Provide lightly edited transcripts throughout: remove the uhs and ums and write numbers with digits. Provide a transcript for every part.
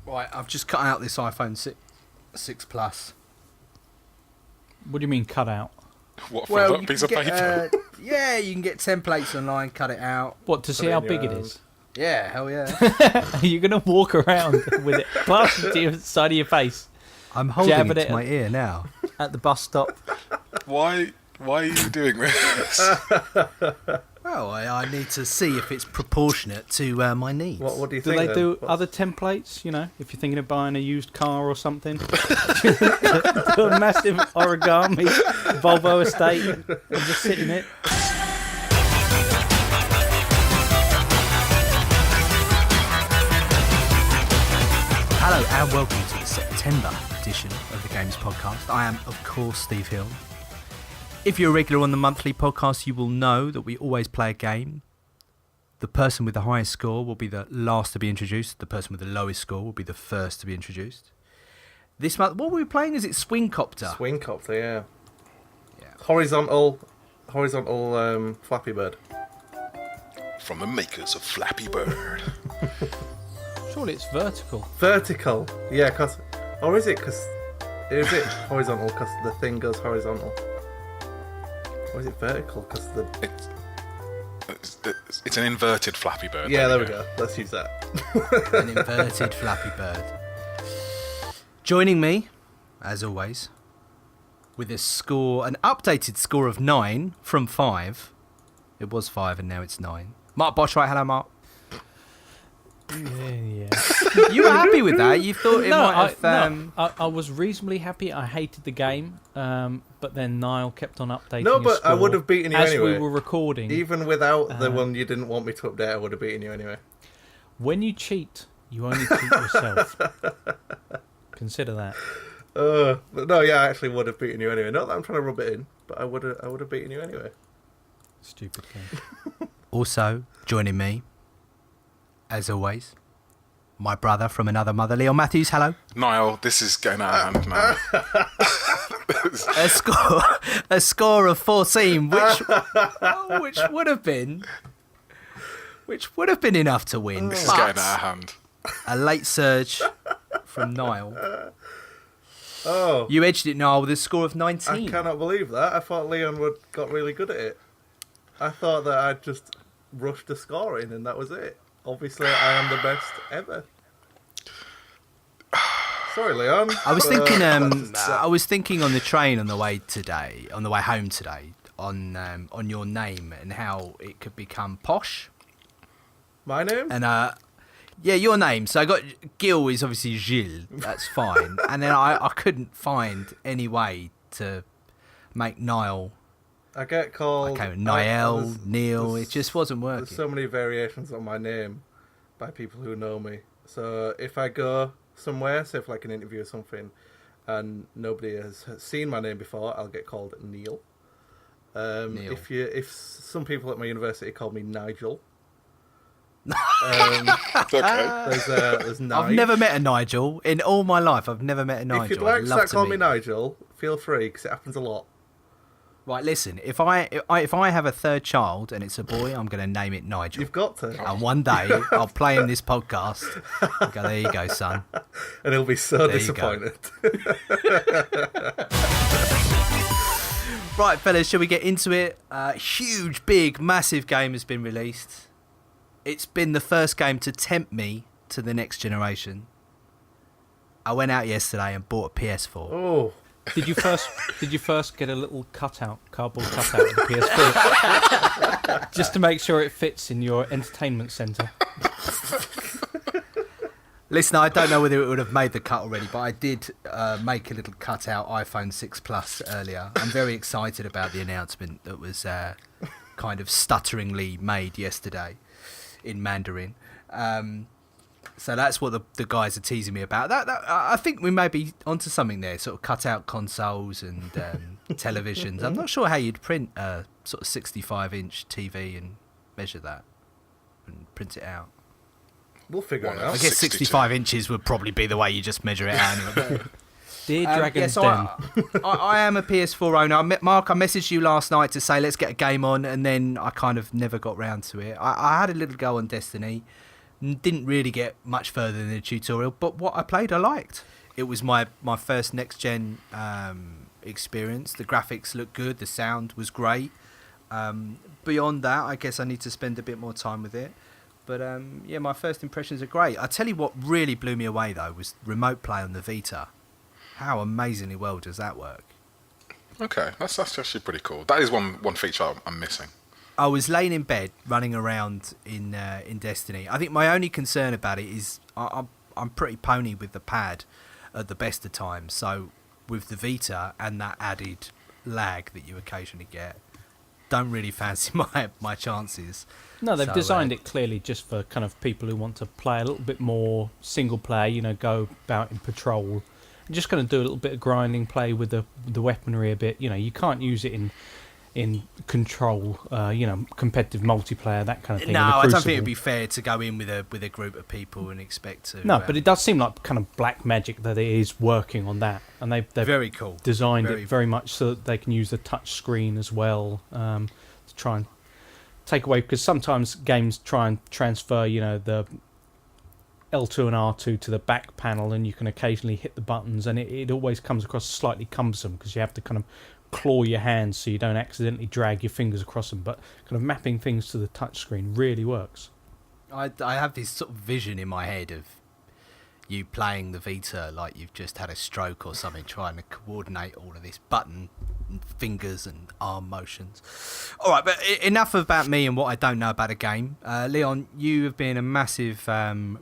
Right, I've just cut out this iPhone 6 Plus. What do you mean cut out? What, from that piece of paper? Yeah, you can get templates online, cut it out. What, to see how big it is? Yeah, hell yeah. Are you going to walk around with it plastered to the side of your face? I'm holding Jabbing it to my ear now. At the bus stop? Why are you doing this? Well, I need to see if it's proportionate to my needs. What do you Do think? they then? do What's- other templates, you know, if you're thinking of buying a used car or something? Do a massive origami Volvo estate and just sit in it? Hello and welcome to the September edition of the Games Podcast. I am, of course, Steve Hill. If you're a regular on the monthly podcast, you will know that we always play a game. The person with the highest score will be the last to be introduced. The person with the lowest score will be the first to be introduced. This month, what were we playing? Is it Swingcopter? Swingcopter, yeah. Yeah. Horizontal Flappy Bird. From the makers of Flappy Bird. Surely it's vertical. Vertical, yeah, or is it horizontal because the thing goes horizontal? Or is it vertical because the... It's an inverted Flappy Bird. Yeah, there we go. Let's use that. An inverted Flappy Bird. Joining me, as always, with an updated score of 9 from 5. It was 5 and now it's 9. Mark Boschwright, hello Mark. Yeah. You were happy with that? You thought it might have... I was reasonably happy. I hated the game, but then Niall kept on updating No, his but I score would have beaten you as anyway. we were recording. Even without the one you didn't want me to update, I would have beaten you anyway. When you cheat, you only cheat yourself. Consider that. But no, yeah, I actually would have beaten you anyway. Not that I'm trying to rub it in, but I would have beaten you anyway. Stupid game. Also, joining me, as always, my brother from another mother, Leon Matthews, hello. Niall, this is getting out of hand now. A score of 14, which would have been enough to win. This is getting out of hand. A late surge from Niall. Oh, You edged it, Niall, with a score of 19. I cannot believe that. I thought Leon got really good at it. I thought that I'd just rushed the score in and that was it. Obviously, I am the best ever. Sorry, Leon. I was thinking on the train on the way home today, on your name and how it could become posh. My name? And yeah, your name. So I got Gil is obviously Gilles. That's fine. And then I couldn't find any way to make Niall. I get called... Niall, Neil. It just wasn't working. There's so many variations on my name by people who know me. So if I go somewhere, say for like an interview or something, and nobody has seen my name before, I'll get called Neil. Neil. If some people at my university call me Nigel. Okay. There's Nigel. I've never met a Nigel in all my life. I've never met a Nigel. If you'd like I'd to love start calling me meet them. Nigel, feel free, because it happens a lot. Right, listen. If I have a third child and it's a boy, I'm going to name it Nigel. You've got to. And one day I'll play him this podcast. And go, there you go, son. And he'll be so There you go. disappointed. Right, fellas, shall we get into it? Huge, big, massive game has been released. It's been the first game to tempt me to the next generation. I went out yesterday and bought a PS4. Oh. Did you first get a little cardboard cutout of the PS4? Just to make sure it fits in your entertainment centre. Listen, I don't know whether it would have made the cut already, but I did make a little cutout iPhone 6 Plus earlier. I'm very excited about the announcement that was kind of stutteringly made yesterday in Mandarin. So that's what the guys are teasing me about. That I think we may be onto something there, sort of cut out consoles and televisions. I'm not sure how you'd print a sort of 65-inch TV and measure that and print it out. We'll figure it One out. I guess 62. 65 inches would probably be the way you just measure it out. Anyway. Dear Dragon's so Den. I am a PS4 owner. Mark, I messaged you last night to say let's get a game on, and then I kind of never got round to it. I had a little go on Destiny. Didn't really get much further than the tutorial, but what I played I liked. It was my first next gen experience. The graphics looked good, the sound was great. Beyond that, I guess I need to spend a bit more time with it. But yeah, my first impressions are great. I tell you what really blew me away though was remote play on the Vita. How amazingly well does that work? Okay, that's actually pretty cool. That is one feature I'm missing. I was laying in bed running around in Destiny. I think my only concern about it is I'm pretty pony with the pad at the best of times. So with the Vita and that added lag that you occasionally get, don't really fancy my chances. No, they've So, designed it clearly just for kind of people who want to play a little bit more single player, you know, go about in patrol. You're just going to do a little bit of grinding, play with the weaponry a bit. You know, you can't use it in control, you know, competitive multiplayer, that kind of thing. No, I don't think Crucible. it'd be fair to go in with a group of people and expect to. No, but it does seem like kind of black magic that it is working on that, and they've very cool. designed it very much so that they can use the touch screen as well to try and take away, because sometimes games try and transfer, you know, the L2 and R2 to the back panel, and you can occasionally hit the buttons, and it always comes across slightly cumbersome because you have to kind of claw your hands so you don't accidentally drag your fingers across them. But kind of mapping things to the touch screen really works. I have this sort of vision in my head of you playing the Vita like you've just had a stroke or something, trying to coordinate all of this button and fingers and arm motions. All right, but enough about me and what I don't know about a game. Leon, you have been a massive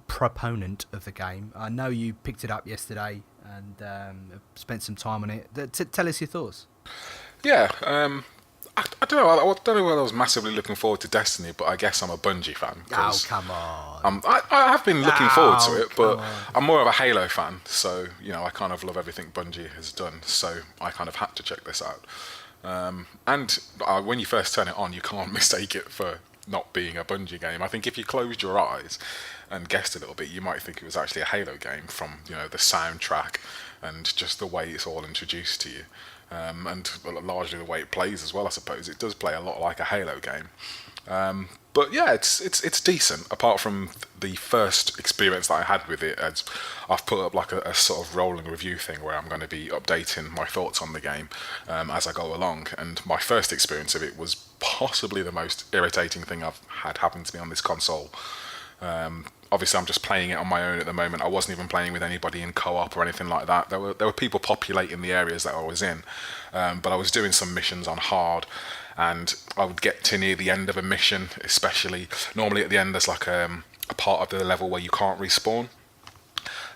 proponent of the game. I know you picked it up yesterday and spent some time on it. Tell us your thoughts. Yeah, I don't know. I don't know whether I was massively looking forward to Destiny, but I guess I'm a Bungie fan. Oh, come on. I have been looking forward to it, but come on. I'm more of a Halo fan, so you know I kind of love everything Bungie has done. So I kind of had to check this out. And when you first turn it on, you can't mistake it for not being a Bungie game. I think if you closed your eyes and guessed a little bit, you might think it was actually a Halo game from, you know, the soundtrack and just the way it's all introduced to you. And largely the way it plays as well, I suppose. It does play a lot like a Halo game. But yeah, it's decent, apart from the first experience that I had with it. As I've put up like a sort of rolling review thing where I'm going to be updating my thoughts on the game as I go along. And my first experience of it was possibly the most irritating thing I've had happen to me on this console. Obviously, I'm just playing it on my own at the moment. I wasn't even playing with anybody in co-op or anything like that. There were people populating the areas that I was in, but I was doing some missions on hard, and I would get to near the end of a mission, especially. Normally at the end there's like a part of the level where you can't respawn,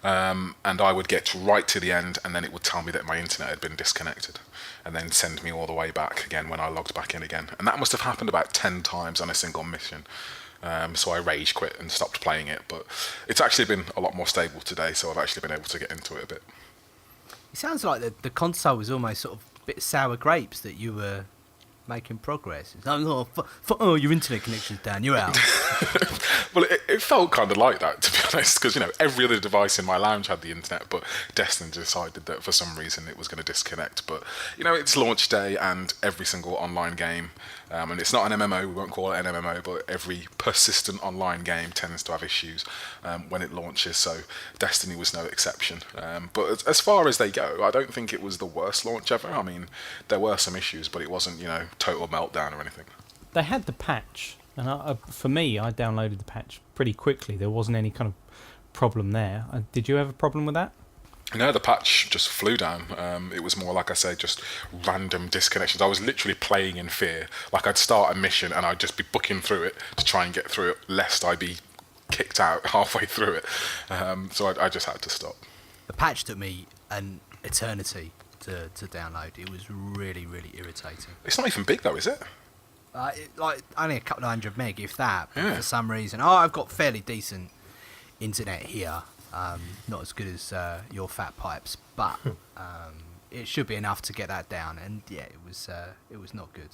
and I would get right to the end, and then it would tell me that my internet had been disconnected, and then send me all the way back again when I logged back in again. And that must have happened about 10 times on a single mission. So I rage quit and stopped playing it, but it's actually been a lot more stable today, so I've actually been able to get into it a bit. It sounds like the console was almost sort of a bit sour grapes that you were making progress. It's like, oh, your internet connection's down, you're out. Well, it felt kind of like that, to be honest, because, you know, every other device in my lounge had the internet, but Destiny decided that for some reason it was going to disconnect. But, you know, it's launch day, and every single online game, and it's not an MMO, we won't call it an MMO, but every persistent online game tends to have issues when it launches, so Destiny was no exception. But as far as they go, I don't think it was the worst launch ever. I mean, there were some issues, but it wasn't, you know, total meltdown or anything. They had the patch, and for me, I downloaded the patch pretty quickly. There wasn't any kind of problem there. Did you have a problem with that? No, the patch just flew down. It was more, like I say, just random disconnections. I was literally playing in fear. Like, I'd start a mission and I'd just be booking through it to try and get through it, lest I be kicked out halfway through it. So I just had to stop. The patch took me an eternity to download. It was really, really irritating. It's not even big though, is it? Like only a couple of 100 meg, if that. But Yeah. for some reason, I've got fairly decent internet here. Not as good as your fat pipes, but it should be enough to get that down. And yeah, it was not good.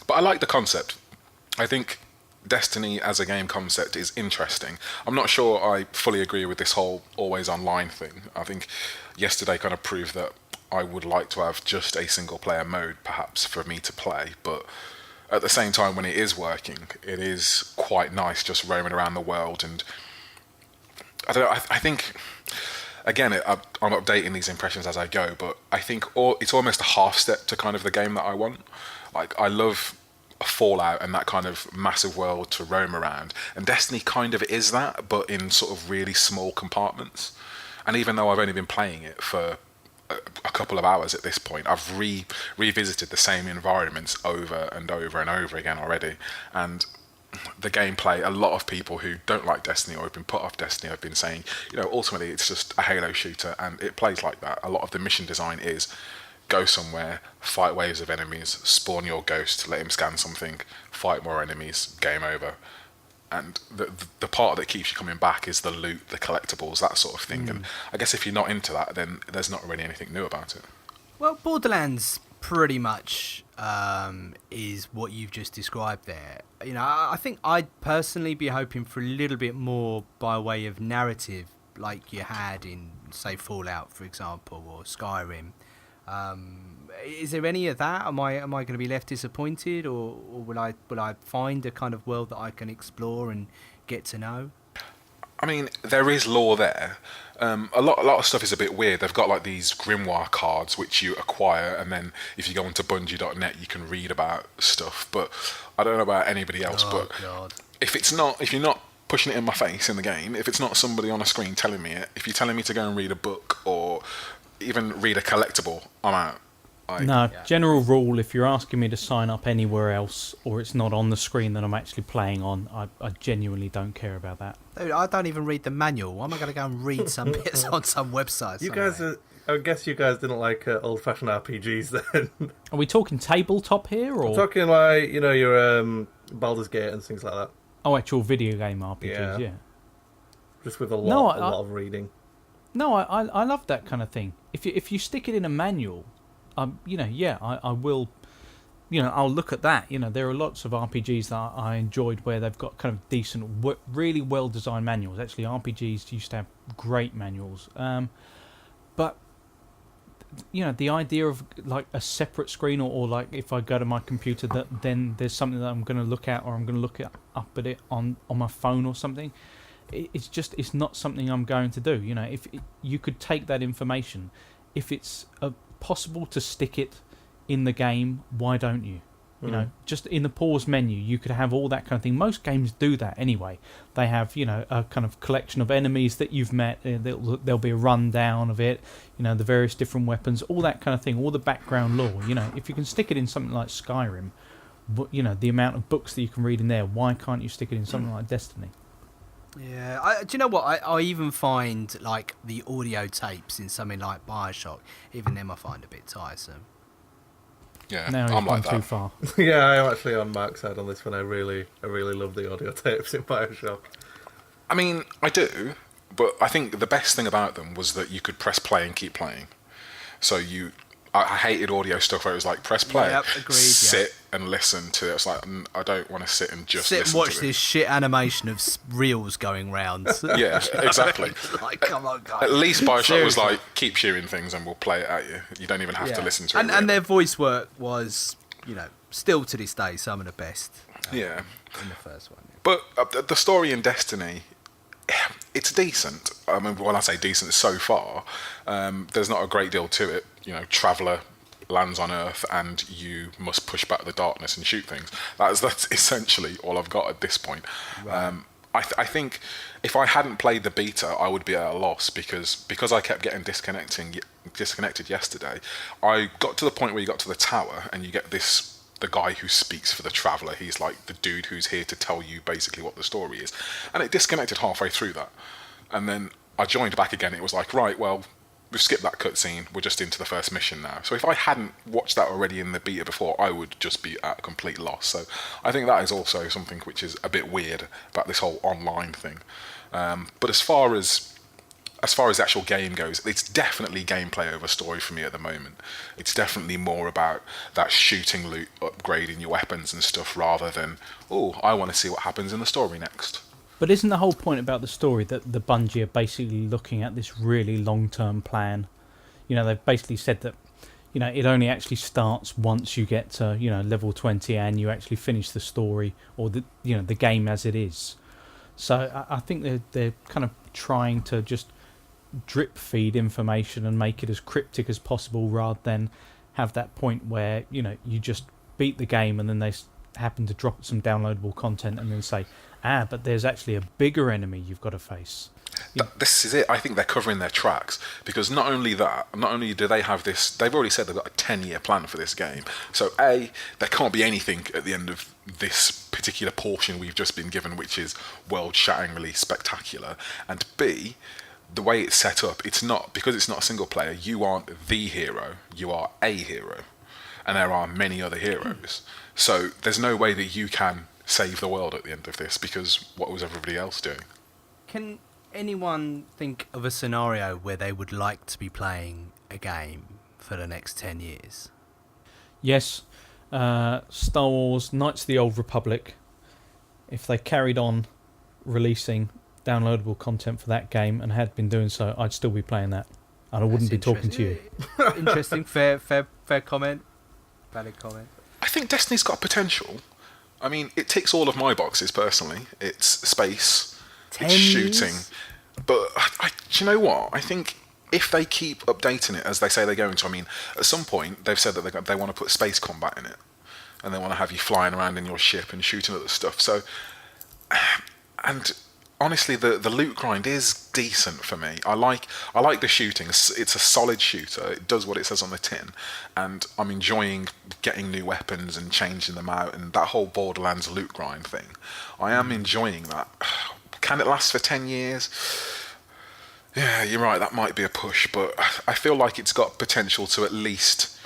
But I like the concept. I think Destiny as a game concept is interesting. I'm not sure I fully agree with this whole always online thing. I think yesterday kind of proved that I would like to have just a single player mode perhaps for me to play, but at the same time, when it is working, it is quite nice just roaming around the world. And I don't know, I think, again, I'm updating these impressions as I go, but I think it's almost a half step to kind of the game that I want. Like, I love Fallout and that kind of massive world to roam around, and Destiny kind of is that, but in sort of really small compartments. And even though I've only been playing it for a couple of hours at this point, I've revisited the same environments over and over and over again already. And the gameplay, a lot of people who don't like Destiny or have been put off Destiny have been saying, ultimately it's just a Halo shooter, and it plays like that. A lot of the mission design is go somewhere, fight waves of enemies, spawn your ghost, let him scan something, fight more enemies, game over. And the part that keeps you coming back is the loot, the collectibles, that sort of thing. And I guess if you're not into that, then there's not really anything new about it. Well, Borderlands pretty much is what you've just described there. I think I'd personally be hoping for a little bit more by way of narrative, like you had in, say, Fallout, for example, or Skyrim. Is there any of that? Am I going to be left disappointed, or will I find a kind of world that I can explore and get to know? I mean, there is lore there. A lot of stuff is a bit weird. They've got like these grimoire cards which you acquire, and then if you go onto Bungie.net, you can read about stuff. But I don't know about anybody else. But God. if you're not pushing it in my face in the game, if it's not somebody on a screen telling me it, if you're telling me to go and read a book or even read a collectible, I'm out. General rule, if you're asking me to sign up anywhere else or it's not on the screen that I'm actually playing on, I genuinely don't care about that. Dude, I don't even read the manual. Why am I going to go and read some bits on some website? I guess you guys didn't like old-fashioned RPGs then. Are we talking tabletop here, or I'm talking like your Baldur's Gate and things like that? Oh, actual video game RPGs, yeah. Just with a lot of reading. No, I love that kind of thing. If you stick it in a manual, I will, I'll look at that. There are lots of RPGs that I enjoyed where they've got kind of decent, really well-designed manuals. Actually, RPGs used to have great manuals. But, the idea of like a separate screen or like if I go to my computer, that then there's something that I'm going to look at, or I'm going to look up at it on my phone or something. It's not something I'm going to do. If you could take that information, if it's possible to stick it in the game, why don't you? Just in the pause menu, you could have all that kind of thing. Most games do that anyway. They have, a kind of collection of enemies that you've met. There'll be a rundown of it, the various different weapons, all that kind of thing, all the background lore. If you can stick it in something like Skyrim, the amount of books that you can read in there, why can't you stick it in something like Destiny? Yeah, do you know what? I even find like the audio tapes in something like Bioshock, even them I find a bit tiresome. Yeah, now I'm like that. Too far. Yeah, I'm actually on Mark's side on this one. I really love the audio tapes in Bioshock. I mean, I do, but I think the best thing about them was that you could press play and keep playing. So I hated audio stuff where it was like press play, sit and listen to it. It's like I don't want to sit and just sit listen and watch to this shit animation of reels going round. Yeah, exactly. Like, come on, guys. At least Bioshock Seriously. was like, keep shooting things and we'll play it at you. You don't even have to listen to it. And their voice work was, still to this day some of the best. In the first one. But the story in Destiny, it's decent. I mean, when I say decent, so far, there's not a great deal to it. Traveller lands on Earth and you must push back the darkness and shoot things. That's essentially all I've got at this point. Right. I think if I hadn't played the beta, I would be at a loss because I kept getting disconnected yesterday. I got to the point where you got to the tower and you get the guy who speaks for the Traveller. He's like the dude who's here to tell you basically what the story is. And it disconnected halfway through that. And then I joined back again. It was like, right, well, we've skipped that cutscene. We're just into the first mission now. So if I hadn't watched that already in the beta before, I would just be at a complete loss. So I think that is also something which is a bit weird about this whole online thing. But as far as the actual game goes, it's definitely gameplay over story for me at the moment. It's definitely more about that shooting loot, upgrading your weapons and stuff, rather than, I want to see what happens in the story next. But isn't the whole point about the story that the Bungie are basically looking at this really long-term plan? They've basically said that, it only actually starts once you get to level 20 and you actually finish the story or the game as it is. So I think they're kind of trying to just drip feed information and make it as cryptic as possible, rather than have that point where you just beat the game and then they happen to drop some downloadable content and then say, but there's actually a bigger enemy you've got to face. This is it. I think they're covering their tracks, because not only do they have this, they've already said they've got a 10-year plan for this game. So A, there can't be anything at the end of this particular portion we've just been given which is world-shatteringly spectacular. And B, the way it's set up, it's not, because it's not a single player, you aren't the hero, you are a hero. And there are many other heroes. So there's no way that you can save the world at the end of this, because what was everybody else doing? Can anyone think of a scenario where they would like to be playing a game for the next 10 years? Yes, Star Wars Knights of the Old Republic. If they carried on releasing downloadable content for that game and had been doing so, I'd still be playing that, and I wouldn't be talking to you. Interesting, fair comment, valid comment. I think Destiny's got potential. I mean, it ticks all of my boxes personally. It's space, it's shooting, but do you know what? I think if they keep updating it as they say they're going to, I mean, at some point they've said that they want to put space combat in it, and they want to have you flying around in your ship and shooting at the stuff. So, and honestly, the loot grind is decent for me. I like the shooting. It's a solid shooter. It does what it says on the tin, and I'm enjoying getting new weapons and changing them out, and that whole Borderlands loot grind thing. I am enjoying that. Can it last for 10 years? Yeah, you're right, that might be a push, but I feel like it's got potential to at least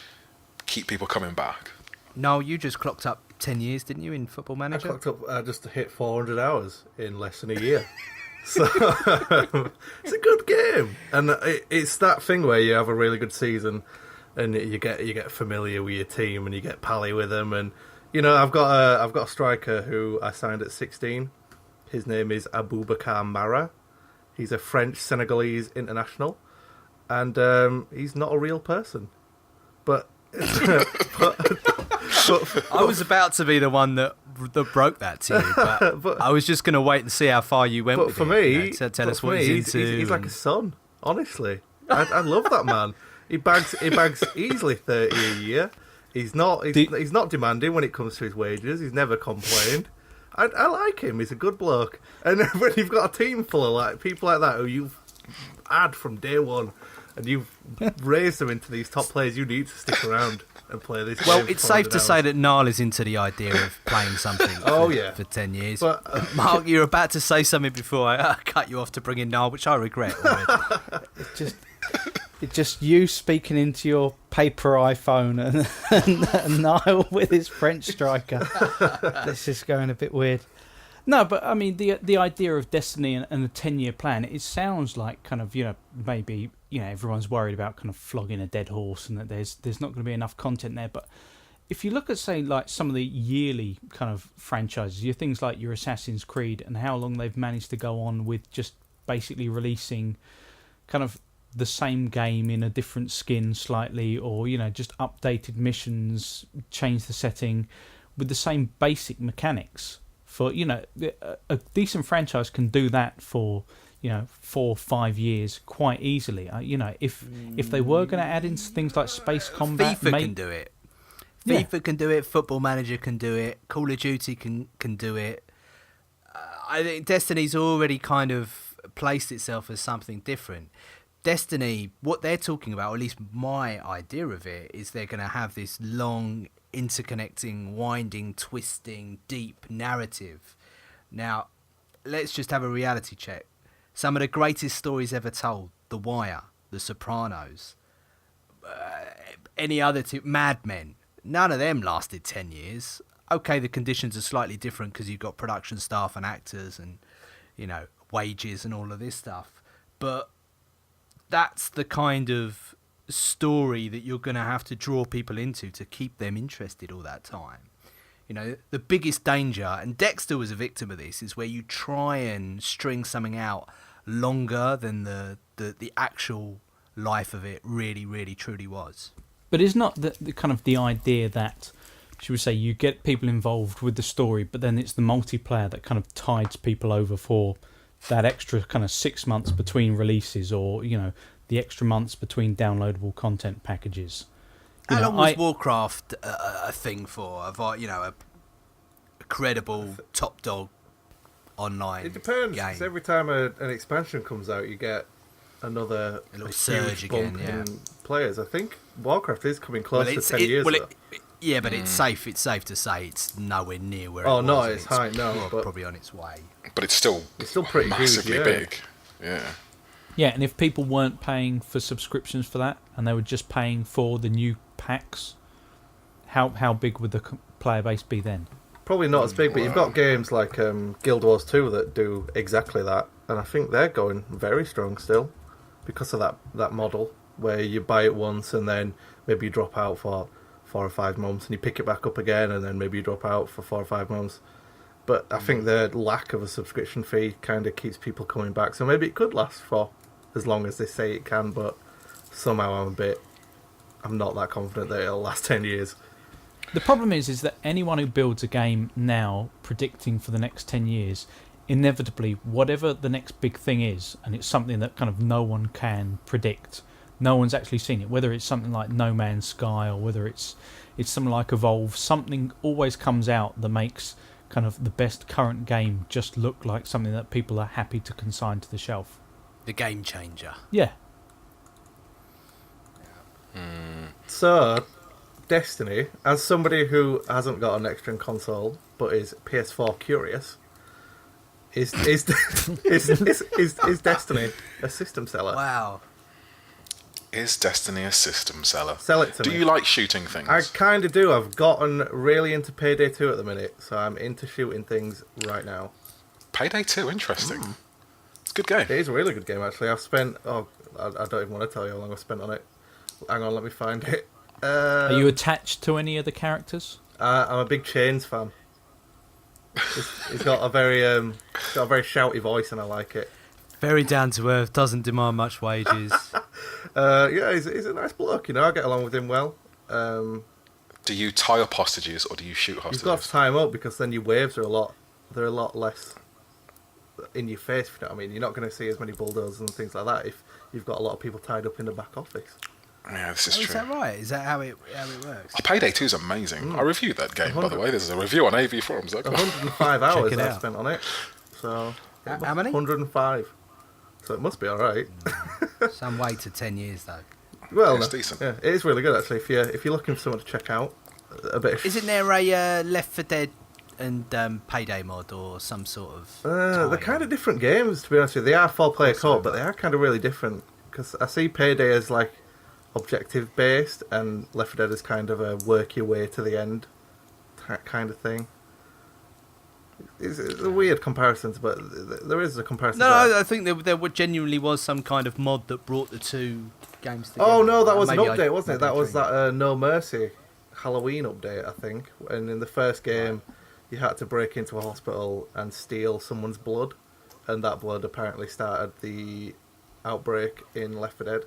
keep people coming back. No, you just clocked up 10 years, didn't you, in Football Manager? I clocked up just to hit 400 hours in less than a year. So it's a good game, and it's that thing where you have a really good season, and you get familiar with your team, and you get pally with them, and I've got a striker who I signed at 16. His name is Aboubakar Mara. He's a French Senegalese international, and he's not a real person. But I was about to be the one that broke that to you, but I was just going to wait and see how far you went. But for me, tell us what he's into. He's like a son. Honestly, I love that man. He bags easily 30 a year. He's not demanding when it comes to his wages. He's never complained. I like him. He's a good bloke. And when you've got a team full of people like that who you've had from day one, and you've raised them into these top players, you need to stick around and play this. Well, it's safe to say that Niall is into the idea of playing something for 10 years. But, Mark, you're about to say something before I cut you off to bring in Niall, which I regret already. It's just you speaking into your paper iPhone and Niall with his French striker. This is going a bit weird. No, but I mean the idea of Destiny and a 10-year plan. It sounds like kind of maybe everyone's worried about kind of flogging a dead horse and that there's not going to be enough content there. But if you look at say like some of the yearly kind of franchises, your things like your Assassin's Creed and how long they've managed to go on with just basically releasing kind of the same game in a different skin slightly, or just updated missions, change the setting with the same basic mechanics. For a decent franchise can do that for 4 or 5 years quite easily. If they were going to add in things like space combat, FIFA can do it. FIFA can do it. Football Manager can do it. Call of Duty can do it. I think Destiny's already kind of placed itself as something different. Destiny, what they're talking about, or at least my idea of it, is they're going to have this long, interconnecting, winding, twisting, deep narrative. Now, let's just have a reality check. Some of the greatest stories ever told, The Wire, The Sopranos, any other Mad Men, none of them lasted 10 years. Okay, the conditions are slightly different because you've got production staff and actors and, wages and all of this stuff. But that's the kind of story that you're going to have to draw people into to keep them interested all that time. The biggest danger, and Dexter was a victim of this, is where you try and string something out longer than the actual life of it really, really, truly was. But is not the kind of the idea that, should we say, you get people involved with the story, but then it's the multiplayer that kind of tides people over for that extra kind of 6 months between releases, or the extra months between downloadable content packages. How long was Warcraft a thing for? A credible top dog online. It depends. Game. 'Cause every time an expansion comes out, you get another a little surge again. in players. I think Warcraft is coming close to 10 years. Yeah, but it's safe to say it's nowhere near where Oh, it was. no, it's high, no, but probably on its way. But it's still pretty massively huge, yeah. big. Yeah. Yeah, and if people weren't paying for subscriptions for that, and they were just paying for the new packs, how big would the player base be then? Probably not as big, but you've got games like Guild Wars 2 that do exactly that, and I think they're going very strong still because of that model where you buy it once and then maybe you drop out for 4 or 5 months and you pick it back up again and then maybe you drop out for 4 or 5 months. But I think the lack of a subscription fee kind of keeps people coming back, so maybe it could last for as long as they say it can, but somehow I'm not that confident that it'll last 10 years. The problem is that anyone who builds a game now predicting for the next 10 years, inevitably, whatever the next big thing is, and it's something that kind of no one can predict, no one's actually seen it, whether it's something like No Man's Sky or whether it's something like Evolve, something always comes out that makes kind of the best current game just look like something that people are happy to consign to the shelf. The game changer. Yeah. So, Destiny, as somebody who hasn't got a next-gen console but is PS4 curious, is Destiny a system seller? Wow. Is Destiny a system seller? Sell it to me. Do you like shooting things? I kind of do. I've gotten really into Payday 2 at the minute, so I'm into shooting things right now. Payday 2, interesting. It's a good game. It is a really good game, actually. I've spent... I don't even want to tell you how long I've spent on it. Hang on, let me find it. Are you attached to any of the characters? I'm a big Chains fan. He's got a very shouty voice, and I like it. Very down to earth, doesn't demand much wages. Yeah, he's a nice bloke, I get along with him well. Do you tie up hostages or do you shoot hostages? You've got to tie him up because then your waves are a lot less in your face, if you know what I mean. You're not going to see as many bulldozers and things like that if you've got a lot of people tied up in the back office. Yeah, this is true. Is that right? Is that how it works? Payday 2 is amazing. I reviewed that game, by the way. There's a review on AVForums. 105 hours Check it I out. spent on it. So How many? 105. So it must be alright. Some way to 10 years, though. Well, It's decent. Yeah, it is really good, actually. If you're looking for someone to check out, a bit of... Isn't there a Left 4 Dead and Payday mod or some sort of... they're kind of different games, to be honest with you. They are 4-player co-op, but they are kind of really different. Because I see Payday as, like, objective-based, and Left 4 Dead is kind of a work your way to the end kind of thing. It's a weird comparison, but there is a comparison. No, I think there genuinely was some kind of mod that brought the two games together. Oh no, that was an Maybe update, wasn't it? That was dreaming. that No Mercy Halloween update, I think. And in the first game, you had to break into a hospital and steal someone's blood, and that blood apparently started the outbreak in Left 4 Dead.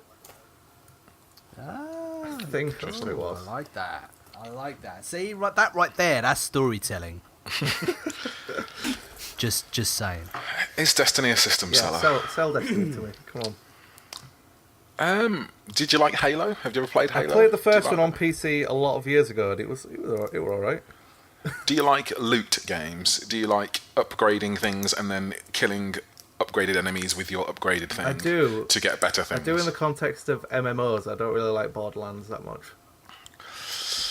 Ah, I think that's what it was. I like that. See, that right there, that's storytelling. just saying. Is Destiny a system Yeah, seller? sell Destiny to me. Come on. Did you like Halo? Have you ever played Halo? I played the Do you first like one on that? PC a lot of years ago, and it was alright. Do you like loot games? Do you like upgrading things and then killing upgraded enemies with your upgraded thing? I do. To get better things. I do in the context of MMOs. I don't really like Borderlands that much.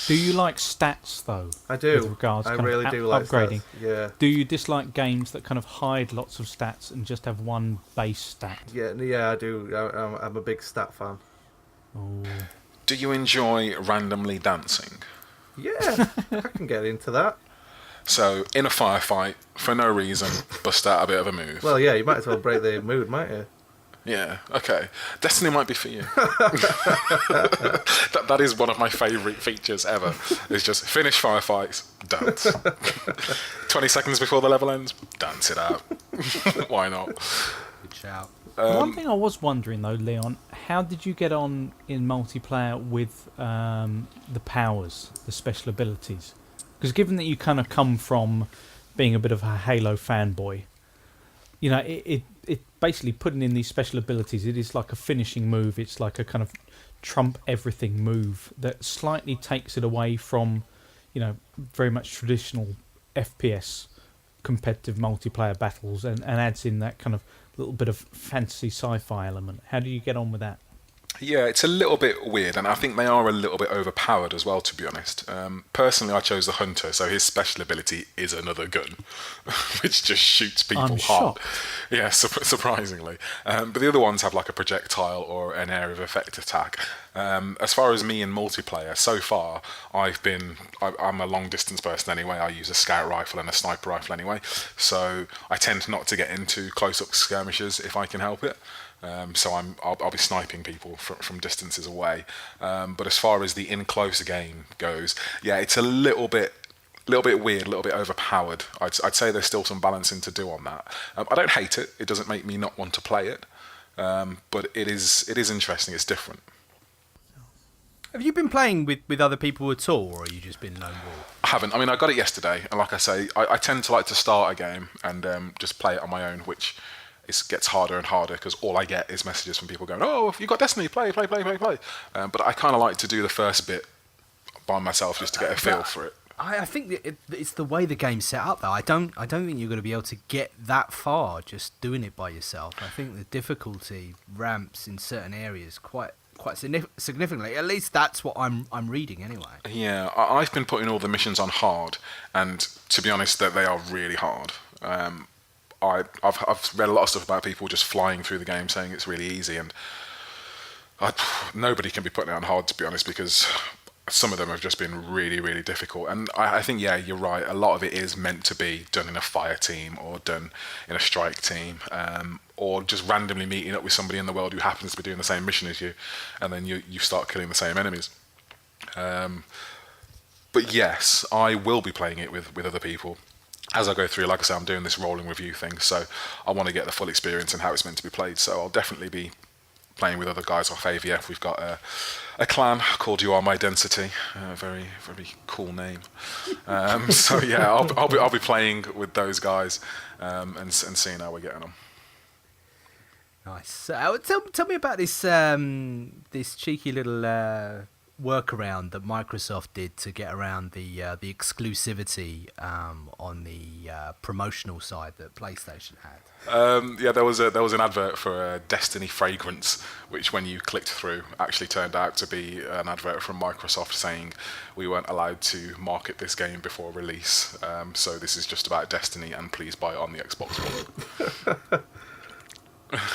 Do you like stats, though? I do. With regards I kind of really do like upgrading. stats. Yeah. Do you dislike games that kind of hide lots of stats and just have one base stat? Yeah, I do. I'm a big stat fan. Oh. Do you enjoy randomly dancing? Yeah, I can get into that. So, in a firefight, for no reason, bust out a bit of a move. Well, yeah, you might as well break the mood, might you? Yeah, okay. Destiny might be for you. that is one of my favourite features ever. It's just finish firefights, dance. 20 seconds before the level ends, dance it out. Why not? Good shout. One thing I was wondering though, Leon, how did you get on in multiplayer with the powers, the special abilities? Because given that you kind of come from being a bit of a Halo fanboy, you know, it basically putting in these special abilities, it is like a finishing move. It's like a kind of trump everything move that slightly takes it away from, you know, very much traditional FPS competitive multiplayer battles and adds in that kind of little bit of fantasy sci-fi element. How do you get on with that? Yeah, it's a little bit weird, and I think they are a little bit overpowered as well, to be honest. Personally, I chose the Hunter, so his special ability is another gun, which just shoots people I'm hard. shocked. Yeah, surprisingly. But the other ones have like a projectile or an area of effect attack. As far as me in multiplayer, so far, I'm a long distance person anyway. I use a scout rifle and a sniper rifle anyway, so I tend not to get into close-up skirmishes if I can help it. So I'll be sniping people from distances away. But as far as the in-close game goes, yeah, it's a little bit weird, a little bit overpowered. I'd say there's still some balancing to do on that. I don't hate it. It doesn't make me not want to play it. But it is interesting. It's different. Have you been playing with other people at all, or have you just been lone wolf? I haven't. I mean, I got it yesterday, and like I say, I tend to like to start a game and just play it on my own, which gets harder and harder because all I get is messages from people going, "Oh, if you got Destiny, play." But I kind of like to do the first bit by myself just to get a feel for it. I think that it's the way the game's set up, though. I don't think you're going to be able to get that far just doing it by yourself. I think the difficulty ramps in certain areas quite significantly. At least that's what I'm reading anyway. Yeah, I've been putting all the missions on hard, and to be honest, that they are really hard. I've read a lot of stuff about people just flying through the game saying it's really easy, and nobody can be putting it on hard, to be honest, because some of them have just been really, really difficult. And I think, yeah, you're right, a lot of it is meant to be done in a fire team or done in a strike team, or just randomly meeting up with somebody in the world who happens to be doing the same mission as you, and then you start killing the same enemies. But yes, I will be playing it with other people. As I go through, like I say, I'm doing this rolling review thing, so I want to get the full experience and how it's meant to be played. So I'll definitely be playing with other guys off AVF. We've got a clan called You Are My Density, a very, very cool name. So yeah, I'll be playing with those guys and seeing how we're getting on. Nice. Tell me about this this cheeky little workaround that Microsoft did to get around the exclusivity on the promotional side that PlayStation had. Yeah, there was an advert for a Destiny fragrance, which when you clicked through actually turned out to be an advert from Microsoft saying we weren't allowed to market this game before release. So this is just about Destiny, and please buy it on the Xbox One.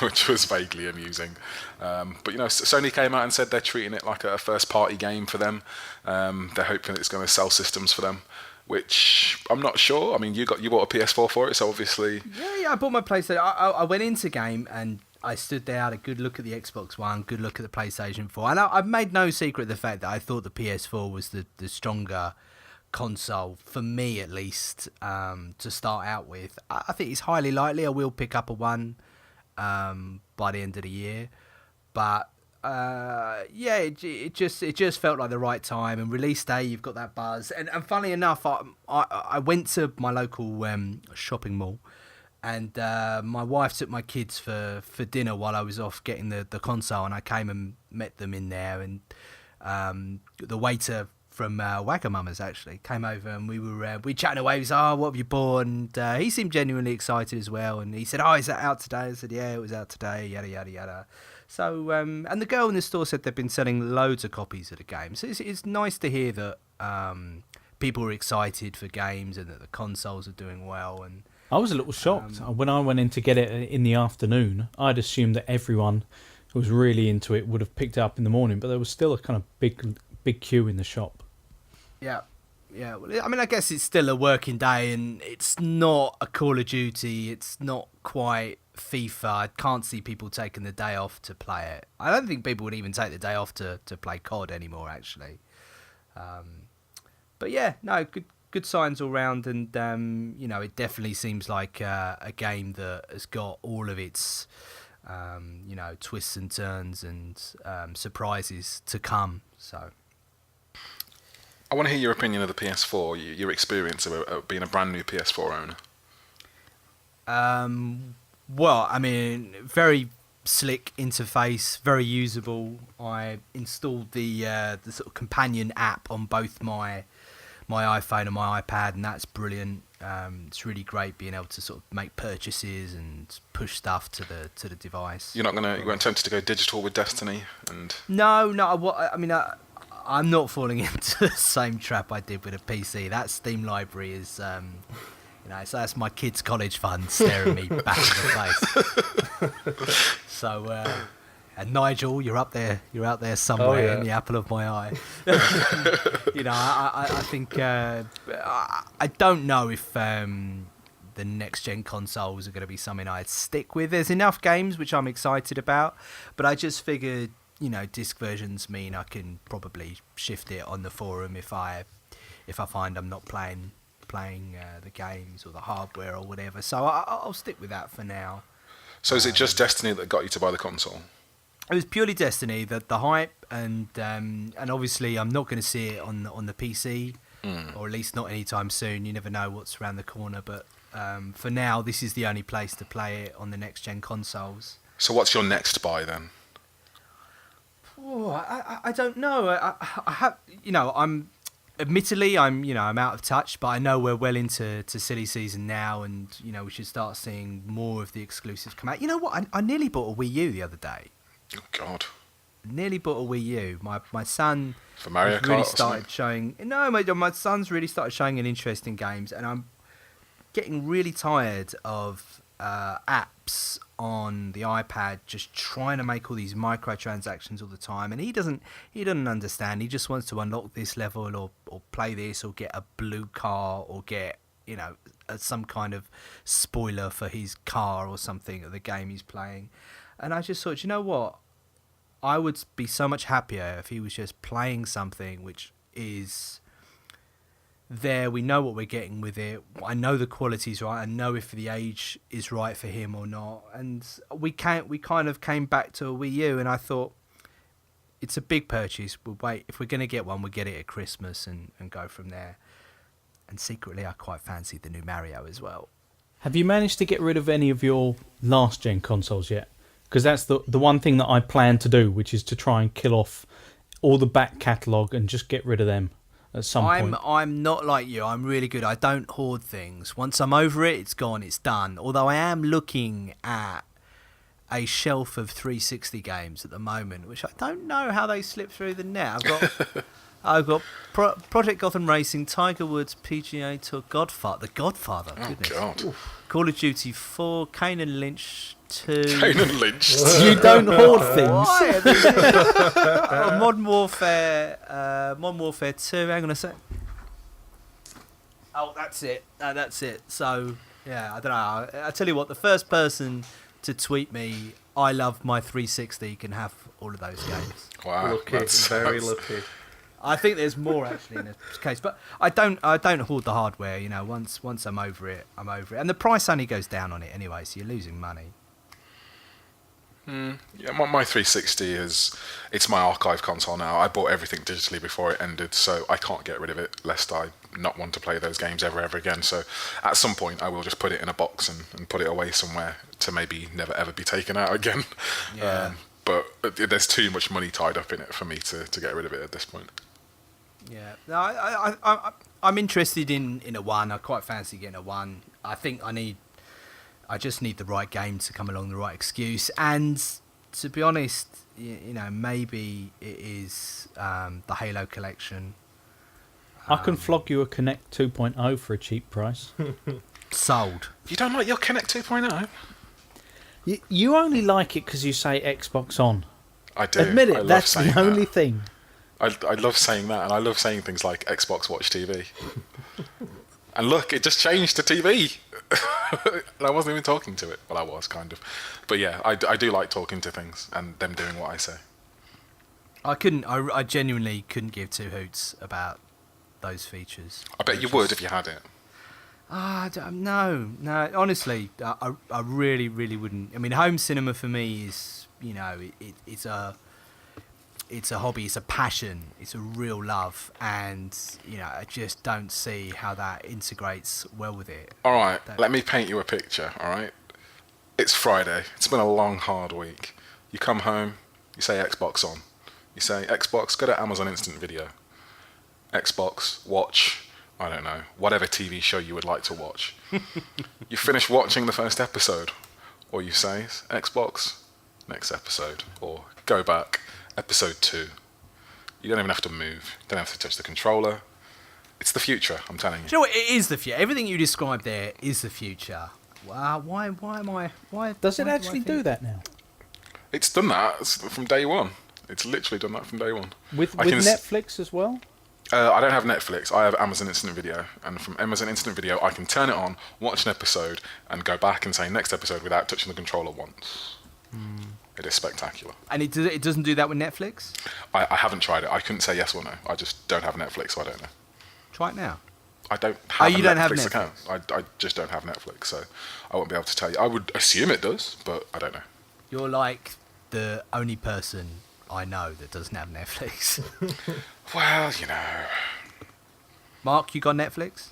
Which was vaguely amusing. But, you know, Sony came out and said they're treating it like a first-party game for them. They're hoping it's going to sell systems for them, which I'm not sure. I mean, you bought a PS4 for it, so obviously... Yeah, I bought my PlayStation. I went into game and I stood there, had a good look at the Xbox One, good look at the PlayStation 4. And I've made no secret of the fact that I thought the PS4 was the stronger console, for me at least, to start out with. I think it's highly likely I will pick up a One by the end of the year, but yeah, it just felt like the right time. And release day, you've got that buzz. And funnily enough, I went to my local shopping mall, and my wife took my kids for dinner while I was off getting the console, and I came and met them in there. And the waiter from Wagamama's actually came over, and we chatting away. He was, "Oh, what have you bought?" And he seemed genuinely excited as well. And he said, "Oh, is that out today?" I said, "Yeah, it was out today." Yada yada yada. So and the girl in the store said they've been selling loads of copies of the game. So it's nice to hear that people are excited for games and that the consoles are doing well. And I was a little shocked when I went in to get it in the afternoon. I'd assumed that everyone who was really into it would have picked it up in the morning, but there was still a kind of big queue in the shop. Yeah. Well, I mean, I guess it's still a working day, and it's not a Call of Duty. It's not quite FIFA, I can't see people taking the day off to play it. I don't think people would even take the day off to play COD anymore, actually. But yeah, no, good signs all round, and it definitely seems like a game that has got all of its twists and turns and surprises to come. So I want to hear your opinion of the PS4, your experience of being a brand new PS4 owner. Well, I mean, very slick interface, very usable. I installed the sort of companion app on both my iPhone and my iPad, and that's brilliant. It's really great being able to sort of make purchases and push stuff to the device. You weren't tempted to go digital with Destiny? No. I'm not falling into the same trap I did with a PC. That Steam library is, so that's my kids' college fund staring me back in the face. So, and Nigel, you're out there somewhere in the apple of my eye. I think I don't know if the next gen consoles are going to be something I'd stick with. There's enough games which I'm excited about, but I just figured, disc versions mean I can probably shift it on the forum if I find I'm not playing the games or the hardware or whatever. So I'll stick with that for now. So is it just Destiny that got you to buy the console? It was purely Destiny, the hype, and obviously I'm not going to see it on the PC, or at least not anytime soon. You never know what's around the corner, but for now, this is the only place to play it on the next gen consoles. So what's your next buy then? Oh, I don't know. I have, I'm out of touch, but I know we're well into silly season now, and we should start seeing more of the exclusives come out. You know what? I nearly bought a Wii U the other day. Oh God! Nearly bought a Wii U. My son for Mario Kart really started showing. No, my son's really started showing an interest in games, and I'm getting really tired of apps on the iPad just trying to make all these microtransactions all the time, and he doesn't understand. He just wants to unlock this level or play this or get a blue car or get some kind of spoiler for his car or something of the game he's playing. And I just thought, you know what? I would be so much happier if he was just playing something which is there. We know what we're getting with it. I know the quality's right. I know if the age is right for him or not. And we kind of came back to a Wii U, and I thought, it's a big purchase. We'll wait. If we're going to get one, we'll get it at Christmas and go from there. And secretly, I quite fancied the new Mario as well. Have you managed to get rid of any of your last gen consoles yet? Because that's the one thing that I plan to do, which is to try and kill off all the back catalogue and just get rid of them at some point. I'm not like you. I'm really good. I don't hoard things. Once I'm over it, it's gone. It's done. Although I am looking at a shelf of 360 games at the moment, which I don't know how they slip through the net. I've got Project Gotham Racing, Tiger Woods, PGA Tour, The Godfather. Oh, goodness. God. Oof. Call of Duty 4, Kane and Lynch 2. Kane and Lynch. You don't hoard things. Modern Warfare 2. Hang on a sec. Oh, that's it. That's it. So, yeah, I don't know. I tell you what, the first person to tweet me, I love my 360, can have all of those games. Wow. Lucky, very lucky. I think there's more actually in this case, but I don't hoard the hardware. Once I'm over it, I'm over it, and the price only goes down on it anyway, so you're losing money. Yeah, my 360 it's my archive console now. I bought everything digitally before it ended, so I can't get rid of it lest I not want to play those games ever again. So at some point I will just put it in a box and put it away somewhere to maybe never ever be taken out again. Yeah. But there's too much money tied up in it for me to get rid of it at this point. Yeah, no, I'm interested in a one. I quite fancy getting a one. I think I just need the right game to come along, the right excuse. And to be honest, maybe it is the Halo collection. I can flog you a Kinect 2.0 for a cheap price. Sold. You don't like your Kinect 2.0? You only like it because you say Xbox on. I do. Admit I it, love that's saying the only thing. I love saying that, and I love saying things like Xbox Watch TV. And look, it just changed to TV. And I wasn't even talking to it. Well, I was, kind of. But yeah, I do like talking to things and them doing what I say. I genuinely couldn't give two hoots about those features. I bet you would if you had it. No. Honestly, I really, really wouldn't. I mean, home cinema for me is, it's a hobby, it's a passion, it's a real love, and I just don't see how that integrates well with it. All right, let me paint you a picture. All right, it's Friday. It's been a long, hard week. You come home, you say Xbox on. You say Xbox, go to Amazon Instant Video. Xbox, watch. I don't know, whatever TV show you would like to watch. You finish watching the first episode, or you say, Xbox, next episode, or go back, episode 2. You don't even have to move, you don't have to touch the controller. It's the future, I'm telling you. Do you know what? It is the future. Everything you described there is the future. Wow, why am I... Why Does it why do I actually think- do that now? It's done that from day one. It's literally done that from day one. With I can Netflix as well? I don't have Netflix. I have Amazon Instant Video, and from Amazon Instant Video, I can turn it on, watch an episode, and go back and say next episode without touching the controller once. It is spectacular. And it doesn't do that with Netflix? I haven't tried it. I couldn't say yes or no. I just don't have Netflix, so I don't know. Try it now. I don't have you a don't have Netflix account. I just don't have Netflix, so I won't be able to tell you. I would assume it does, but I don't know. You're like the only person I know that doesn't have Netflix. Well, Mark, you got Netflix?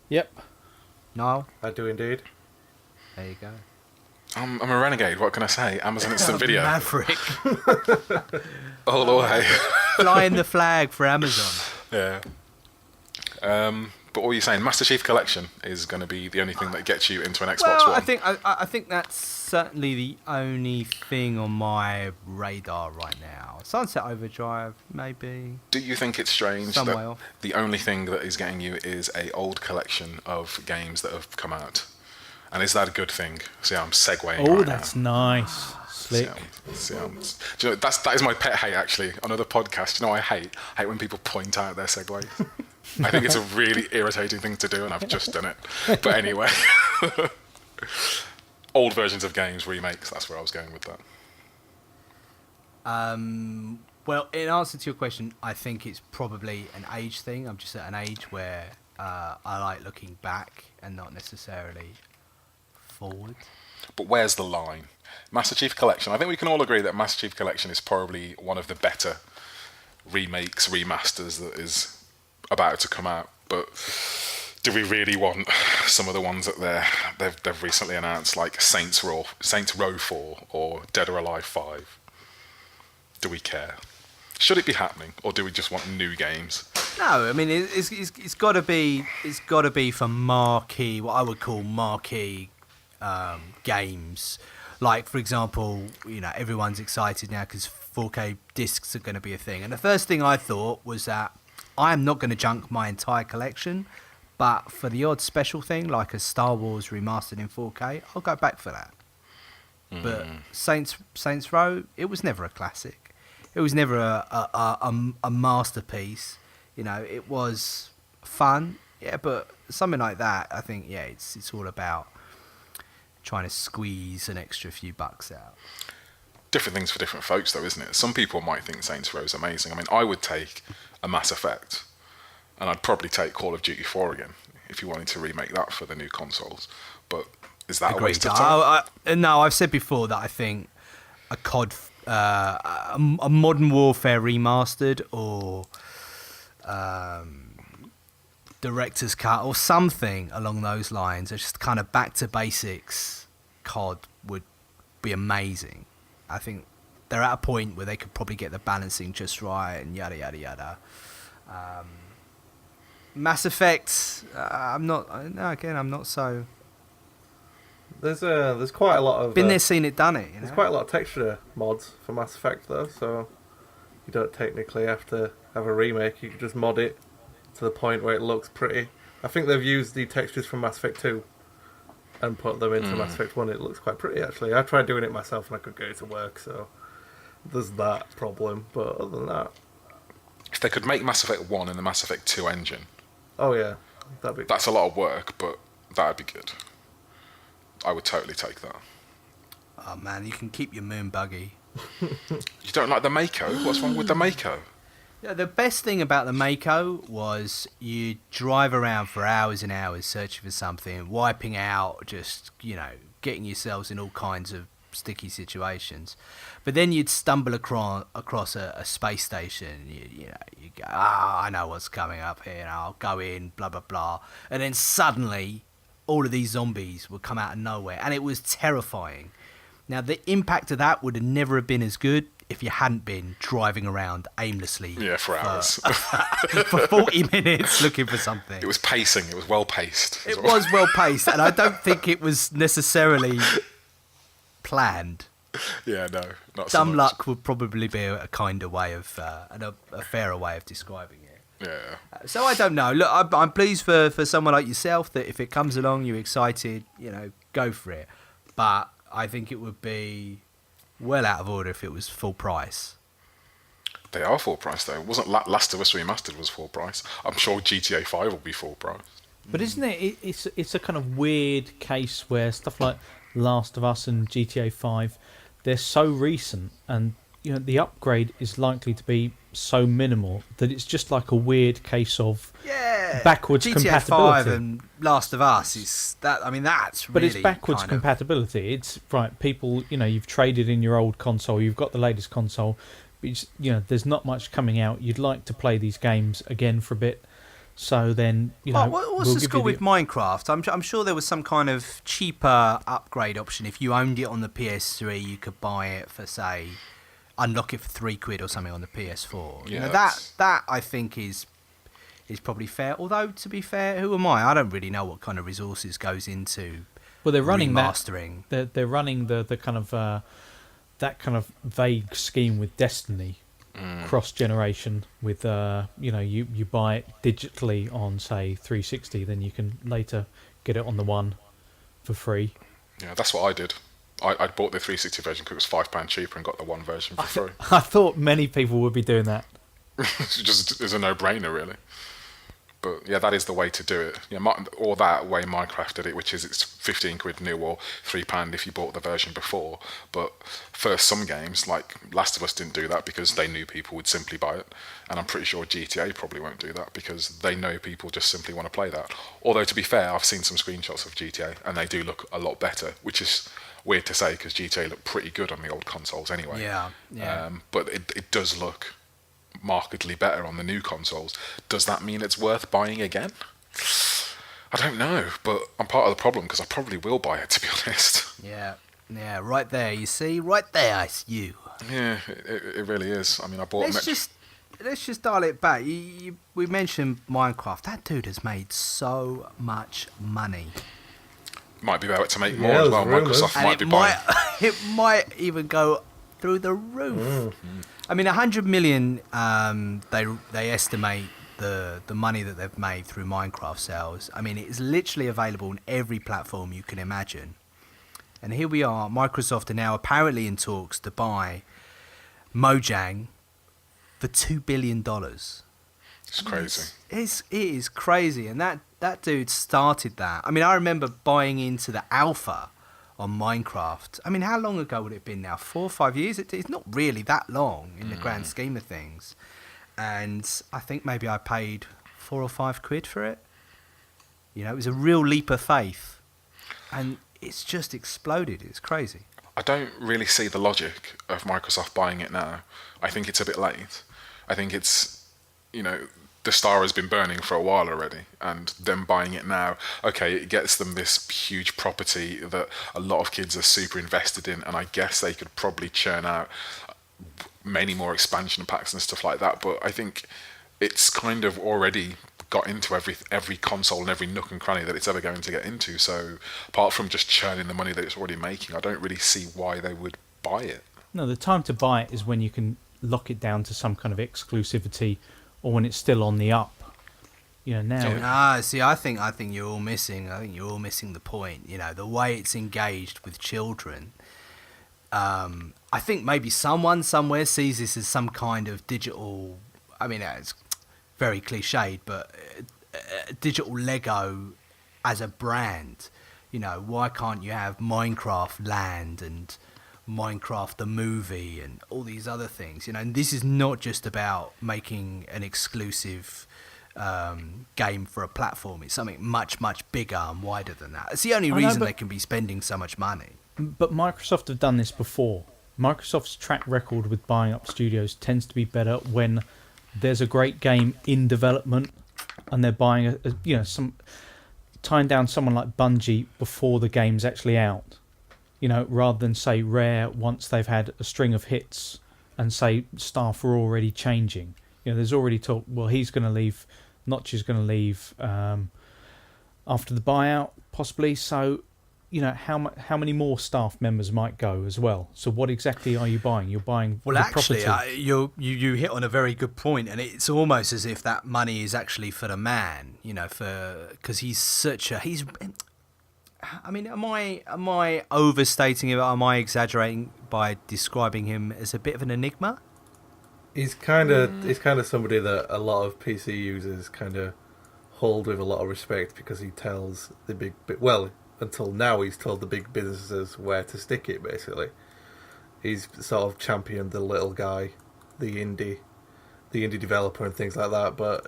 Yep. Niall? I do indeed. There you go. I'm a renegade. What can I say? Amazon Instant Video Maverick. all the way. Flying the flag for Amazon. Yeah. But what are you saying? Master Chief Collection is going to be the only thing that gets you into an Xbox Well, One. I think that's certainly the only thing on my radar right now. Sunset Overdrive, maybe. Do you think it's strange Some way that off. the only thing that is getting you is a old collection of games that have come out? And is that a good thing? See how I'm segueing. Oh, right that's now. nice. Slick. Do you know, that is my pet hate, actually, on other podcasts. You know, I hate when people point out their segues. I think it's a really irritating thing to do, and I've just done it. But anyway, old versions of games, remakes, that's where I was going with that. Well, in answer to your question, I think it's probably an age thing. I'm just at an age where I like looking back and not necessarily forward. But where's the line? Master Chief Collection. I think we can all agree that Master Chief Collection is probably one of the better remakes, remasters that is about to come out. But do we really want some of the ones that they've recently announced, like Saints Row 4 or Dead or Alive 5? Do we care? Should it be happening, or do we just want new games? No, I mean it's got to be for marquee, what I would call marquee games. Like, for example, everyone's excited now because 4K discs are going to be a thing. And the first thing I thought was that I am not going to junk my entire collection, but for the odd special thing, like a Star Wars remastered in 4K, I'll go back for that. But Saints Row, it was never a classic. It was never a masterpiece. It was fun, yeah, but something like that, I think, yeah, it's all about trying to squeeze an extra few bucks out. Different things for different folks, though, isn't it? Some people might think Saints Row is amazing. I mean, I would take a Mass Effect, and I'd probably take Call of Duty 4 again if you wanted to remake that for the new consoles. But is that a waste of time? No, I've said before that I think a COD, a Modern Warfare remastered, or director's cut or something along those lines, or just kind of back to basics COD would be amazing. I think they're at a point where they could probably get the balancing just right and yada yada yada. Mass Effect, I'm not so There's quite a lot of been there, seen it, done it. There's quite a lot of texture mods for Mass Effect though, so you don't technically have to have a remake. You can just mod it to the point where it looks pretty. I think they've used the textures from Mass Effect 2 and put them into Mass Effect 1. It looks quite pretty, actually. I tried doing it myself and I couldn't get it to work, so there's that problem. But other than that... If they could make Mass Effect 1 in the Mass Effect 2 engine, Oh, yeah. That'd be... that's a lot of work, but that'd be good. I would totally take that. Oh man, you can keep your moon buggy. You don't like the Mako? What's wrong with the Mako? Yeah, the best thing about the Mako was you drive around for hours and hours searching for something, wiping out, just, getting yourselves in all kinds of sticky situations. But then you'd stumble across a space station. You go, I know what's coming up here, and I'll go in, blah, blah, blah. And then suddenly, all of these zombies would come out of nowhere, and it was terrifying. Now, the impact of that would have never have been as good if you hadn't been driving around aimlessly. Yeah, for hours. For 40 minutes looking for something. It was pacing. It was well paced. It was well paced, and I don't think it was necessarily planned. Yeah, no, not so Dumb much. luck would probably be a kinder way of, and a fairer way of describing it. Yeah. So I don't know. Look, I'm pleased for someone like yourself that if it comes along, you're excited, go for it. But I think it would be well out of order if it was full price. They are full price though. It wasn't Last of Us Remastered was full price. I'm sure GTA 5 will be full price. But isn't it? It's a kind of weird case where stuff like Last of Us and GTA 5, they're so recent, and the upgrade is likely to be so minimal that it's just like a weird case of backwards GTA compatibility. 5 and Last of Us is that. I mean, that's But really it's backwards kind of- compatibility. It's right. People, you've traded in your old console. You've got the latest console. But there's not much coming out. You'd like to play these games again for a bit. So then, What's we'll the give score you with Minecraft? I'm sure there was some kind of cheaper upgrade option. If you owned it on the PS3, you could buy it for, say, unlock it for £3 or something on the PS4. Yeah, that I think is probably fair. Although, to be fair, who am I? I don't really know what kind of resources goes into Well, they're running remastering. They're running the kind of that kind of vague scheme with Destiny. Cross generation with you buy it digitally on, say, 360, then you can later get it on the One for free. Yeah, that's what I did. I bought the 360 version because it was £5 cheaper and got the One version for free. I thought many people would be doing that. It's a no-brainer, really. But yeah, that is the way to do it. Yeah, or that way Minecraft did it, which is it's £15 new or £3 if you bought the version before. But for some games, like Last of Us didn't do that because they knew people would simply buy it, and I'm pretty sure GTA probably won't do that because they know people just simply want to play that. Although to be fair, I've seen some screenshots of GTA and they do look a lot better, which is weird to say because GTA looked pretty good on the old consoles anyway. Yeah. But it does look markedly better on the new consoles. Does that mean it's worth buying again? I don't know, but I'm part of the problem because I probably will buy it, to be honest. Yeah, right there. You see, right there, it's you. Yeah, it really is. I mean, I bought. Let's just dial it back. We mentioned Minecraft. That dude has made so much money. Might be about to make more Yeah, as well. there's rumours. Microsoft And might be buying. it might even go through the roof. I mean, 100 million. They estimate the money that they've made through Minecraft sales. I mean, it is literally available on every platform you can imagine. And here we are. Microsoft are now apparently in talks to buy Mojang for $2 billion. It's crazy. It is crazy, and that dude started that. I mean, I remember buying into the alpha on Minecraft. I mean, how long ago would it have been now? 4 or 5 years? It's not really that long in the grand scheme of things. And I think maybe I paid £4 or £5 for it. It was a real leap of faith, and it's just exploded. It's crazy. I don't really see the logic of Microsoft buying it now. I think it's a bit late. I think it's, the star has been burning for a while already, and them buying it now, okay, it gets them this huge property that a lot of kids are super invested in, and I guess they could probably churn out many more expansion packs and stuff like that, but I think it's kind of already got into every console and every nook and cranny that it's ever going to get into, so apart from just churning the money that it's already making, I don't really see why they would buy it. No, the time to buy it is when you can lock it down to some kind of exclusivity, or when it's still on the up. Now. See, I think you're all missing. I think you're all missing the point. The way it's engaged with children. I think maybe someone somewhere sees this as some kind of digital. I mean, it's very cliched, but digital Lego as a brand. You know, why can't you have Minecraft Land and Minecraft the movie and all these other things? You know, and this is not just about making an exclusive game for a platform. It's something much, much bigger and wider than that. It's the only reason they can be spending so much money. But Microsoft have done this before. Microsoft's track record with buying up studios tends to be better when there's a great game in development and they're buying tying down someone like Bungie before the game's actually out. You know, rather than say Rare once they've had a string of hits and say staff are already changing. You know, there's already talk. Well, he's going to leave. Notch is going to leave after the buyout, possibly. So, you know, how many more staff members might go as well? So, what exactly are you buying? You're buying. Well, the actually, property. you hit on a very good point, and it's almost as if that money is actually for the man. You know, because he's such a I mean, am I overstating it? Am I exaggerating by describing him as a bit of an enigma? He's kind of somebody that a lot of PC users kind of hold with a lot of respect because he tells until now he's told the big businesses where to stick it. Basically, he's sort of championed the little guy, the indie developer and things like that. But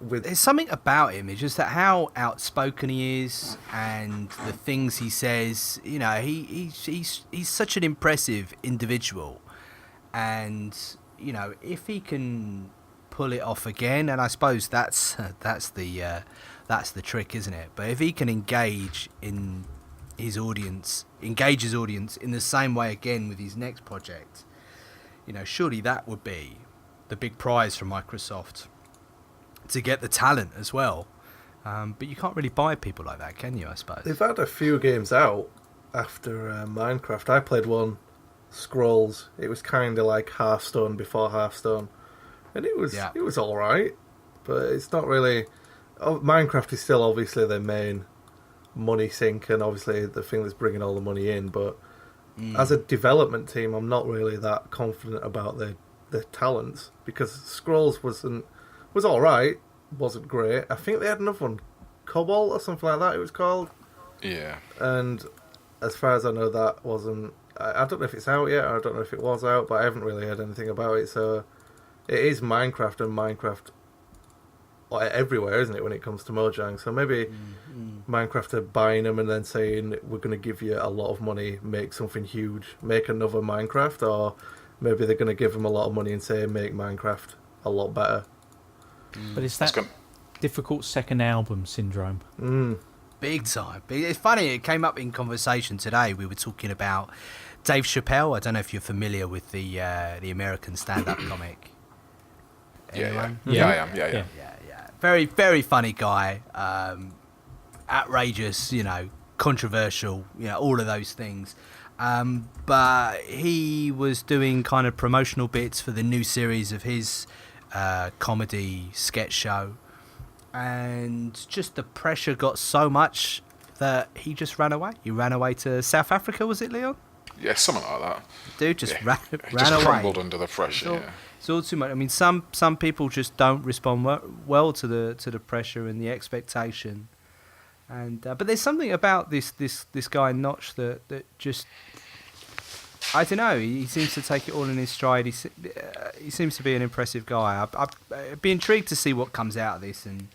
there's something about him. It's just that how outspoken he is and the things he says. You know, he's such an impressive individual, and you know, if he can pull it off again, and I suppose that's the trick, isn't it? But if he can engage his audience in the same way again with his next project, you know, surely that would be the big prize for Microsoft, to get the talent as well. But you can't really buy people like that, can you, I suppose? They've had a few games out after Minecraft. I played one, Scrolls. It was kind of like Hearthstone before Hearthstone, and it was all right, but it's not really. Minecraft is still obviously their main money sink, and obviously the thing that's bringing all the money in. But as a development team, I'm not really that confident about their talents, because Scrolls was all right, wasn't great. I think they had another one, Cobalt or something like that. It was called. Yeah. And as far as I know, that wasn't. I don't know if it's out yet, or I don't know if it was out, but I haven't really heard anything about it. So it is Minecraft, and Minecraft everywhere, isn't it, when it comes to Mojang? So maybe Minecraft are buying them and then saying, we're going to give you a lot of money, make something huge, make another Minecraft, or maybe they're going to give them a lot of money and say, make Minecraft a lot better. But it's that difficult second album syndrome. Big time. It's funny, it came up in conversation today. We were talking about Dave Chappelle. I don't know if you're familiar with the American stand-up comic. Yeah, I am. Yeah. Very, very funny guy. Outrageous, you know, controversial, you know, all of those things. But he was doing kind of promotional bits for the new series of his comedy sketch show. And just the pressure got so much that he just ran away. He ran away to South Africa, was it, Leon? Yeah, something like that. Dude just ran just away. Crumbled under the pressure. It's all too much. I mean, some people just don't respond well to the pressure and the expectation. And but there's something about this guy Notch that just, I don't know. He seems to take it all in his stride. He seems to be an impressive guy. I'd be intrigued to see what comes out of this, and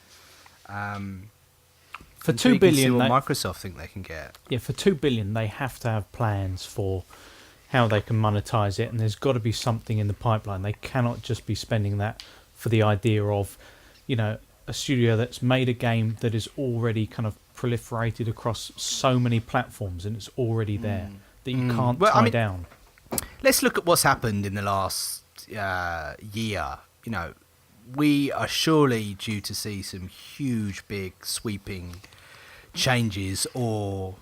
for $2 billion, what Microsoft think they can get. Yeah, for $2 billion, they have to have plans for how they can monetize it, and there's got to be something in the pipeline. They cannot just be spending that for the idea of, you know, a studio that's made a game that is already kind of proliferated across so many platforms, and it's already there that you can't tie down. Let's look at what's happened in the last year. You know, we are surely due to see some huge, big, sweeping changes or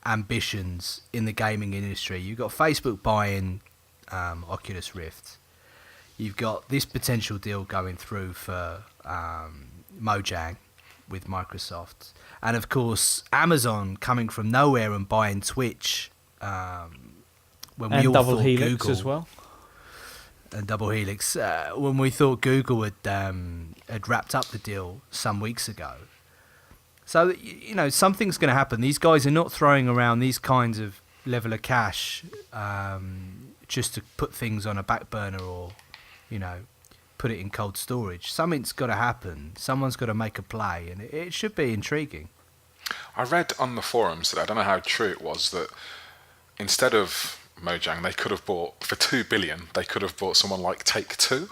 ambitions in the gaming industry. You've got Facebook buying Oculus Rift. You've got this potential deal going through for Mojang with Microsoft. And of course, Amazon coming from nowhere and buying Twitch. When we all Double thought Helix Google, as well. And Double Helix. When we thought Google had wrapped up the deal some weeks ago. So, something's going to happen. These guys are not throwing around these kinds of level of cash just to put things on a back burner or, put it in cold storage. Something's got to happen. Someone's got to make a play, and it should be intriguing. I read on the forums that, I don't know how true it was, that instead of Mojang, they could have bought, for $2 billion, they could have bought someone like Take-Two.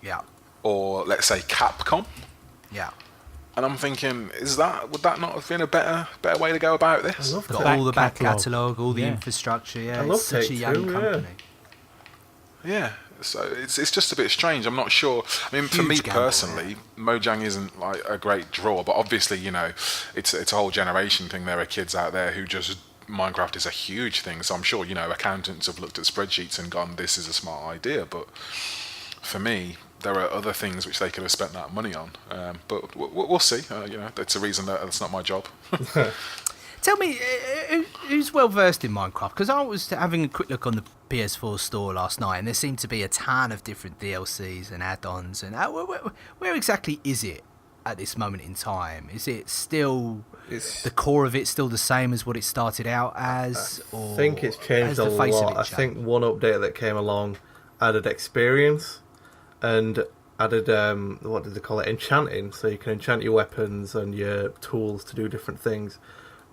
Yeah. Or, let's say, Capcom. Yeah. And I'm thinking, would that not have been a better way to go about this? I love Got Take- all the back catalogue, all the Yeah. infrastructure. Yeah, I love it's such a Take-Two, young yeah. company. Yeah, so it's just a bit strange. I'm not sure. I mean, for me Huge gamble, personally, Mojang isn't like a great draw, but obviously, it's a whole generation thing. There are kids out there who just Minecraft is a huge thing. So I'm sure accountants have looked at spreadsheets and gone, "This is a smart idea." But for me, there are other things which they could have spent that money on. But we'll see. That's a reason that's not my job. Tell me, who's well versed in Minecraft? Because I was having a quick look on the PS4 store last night, and there seemed to be a ton of different DLCs and add-ons. And where exactly is it at this moment in time? Is it still the core of it still the same as what it started out as? I think it's changed has a the face of lot. it I think one update that came along added experience and added what did they call it? Enchanting. So you can enchant your weapons and your tools to do different things.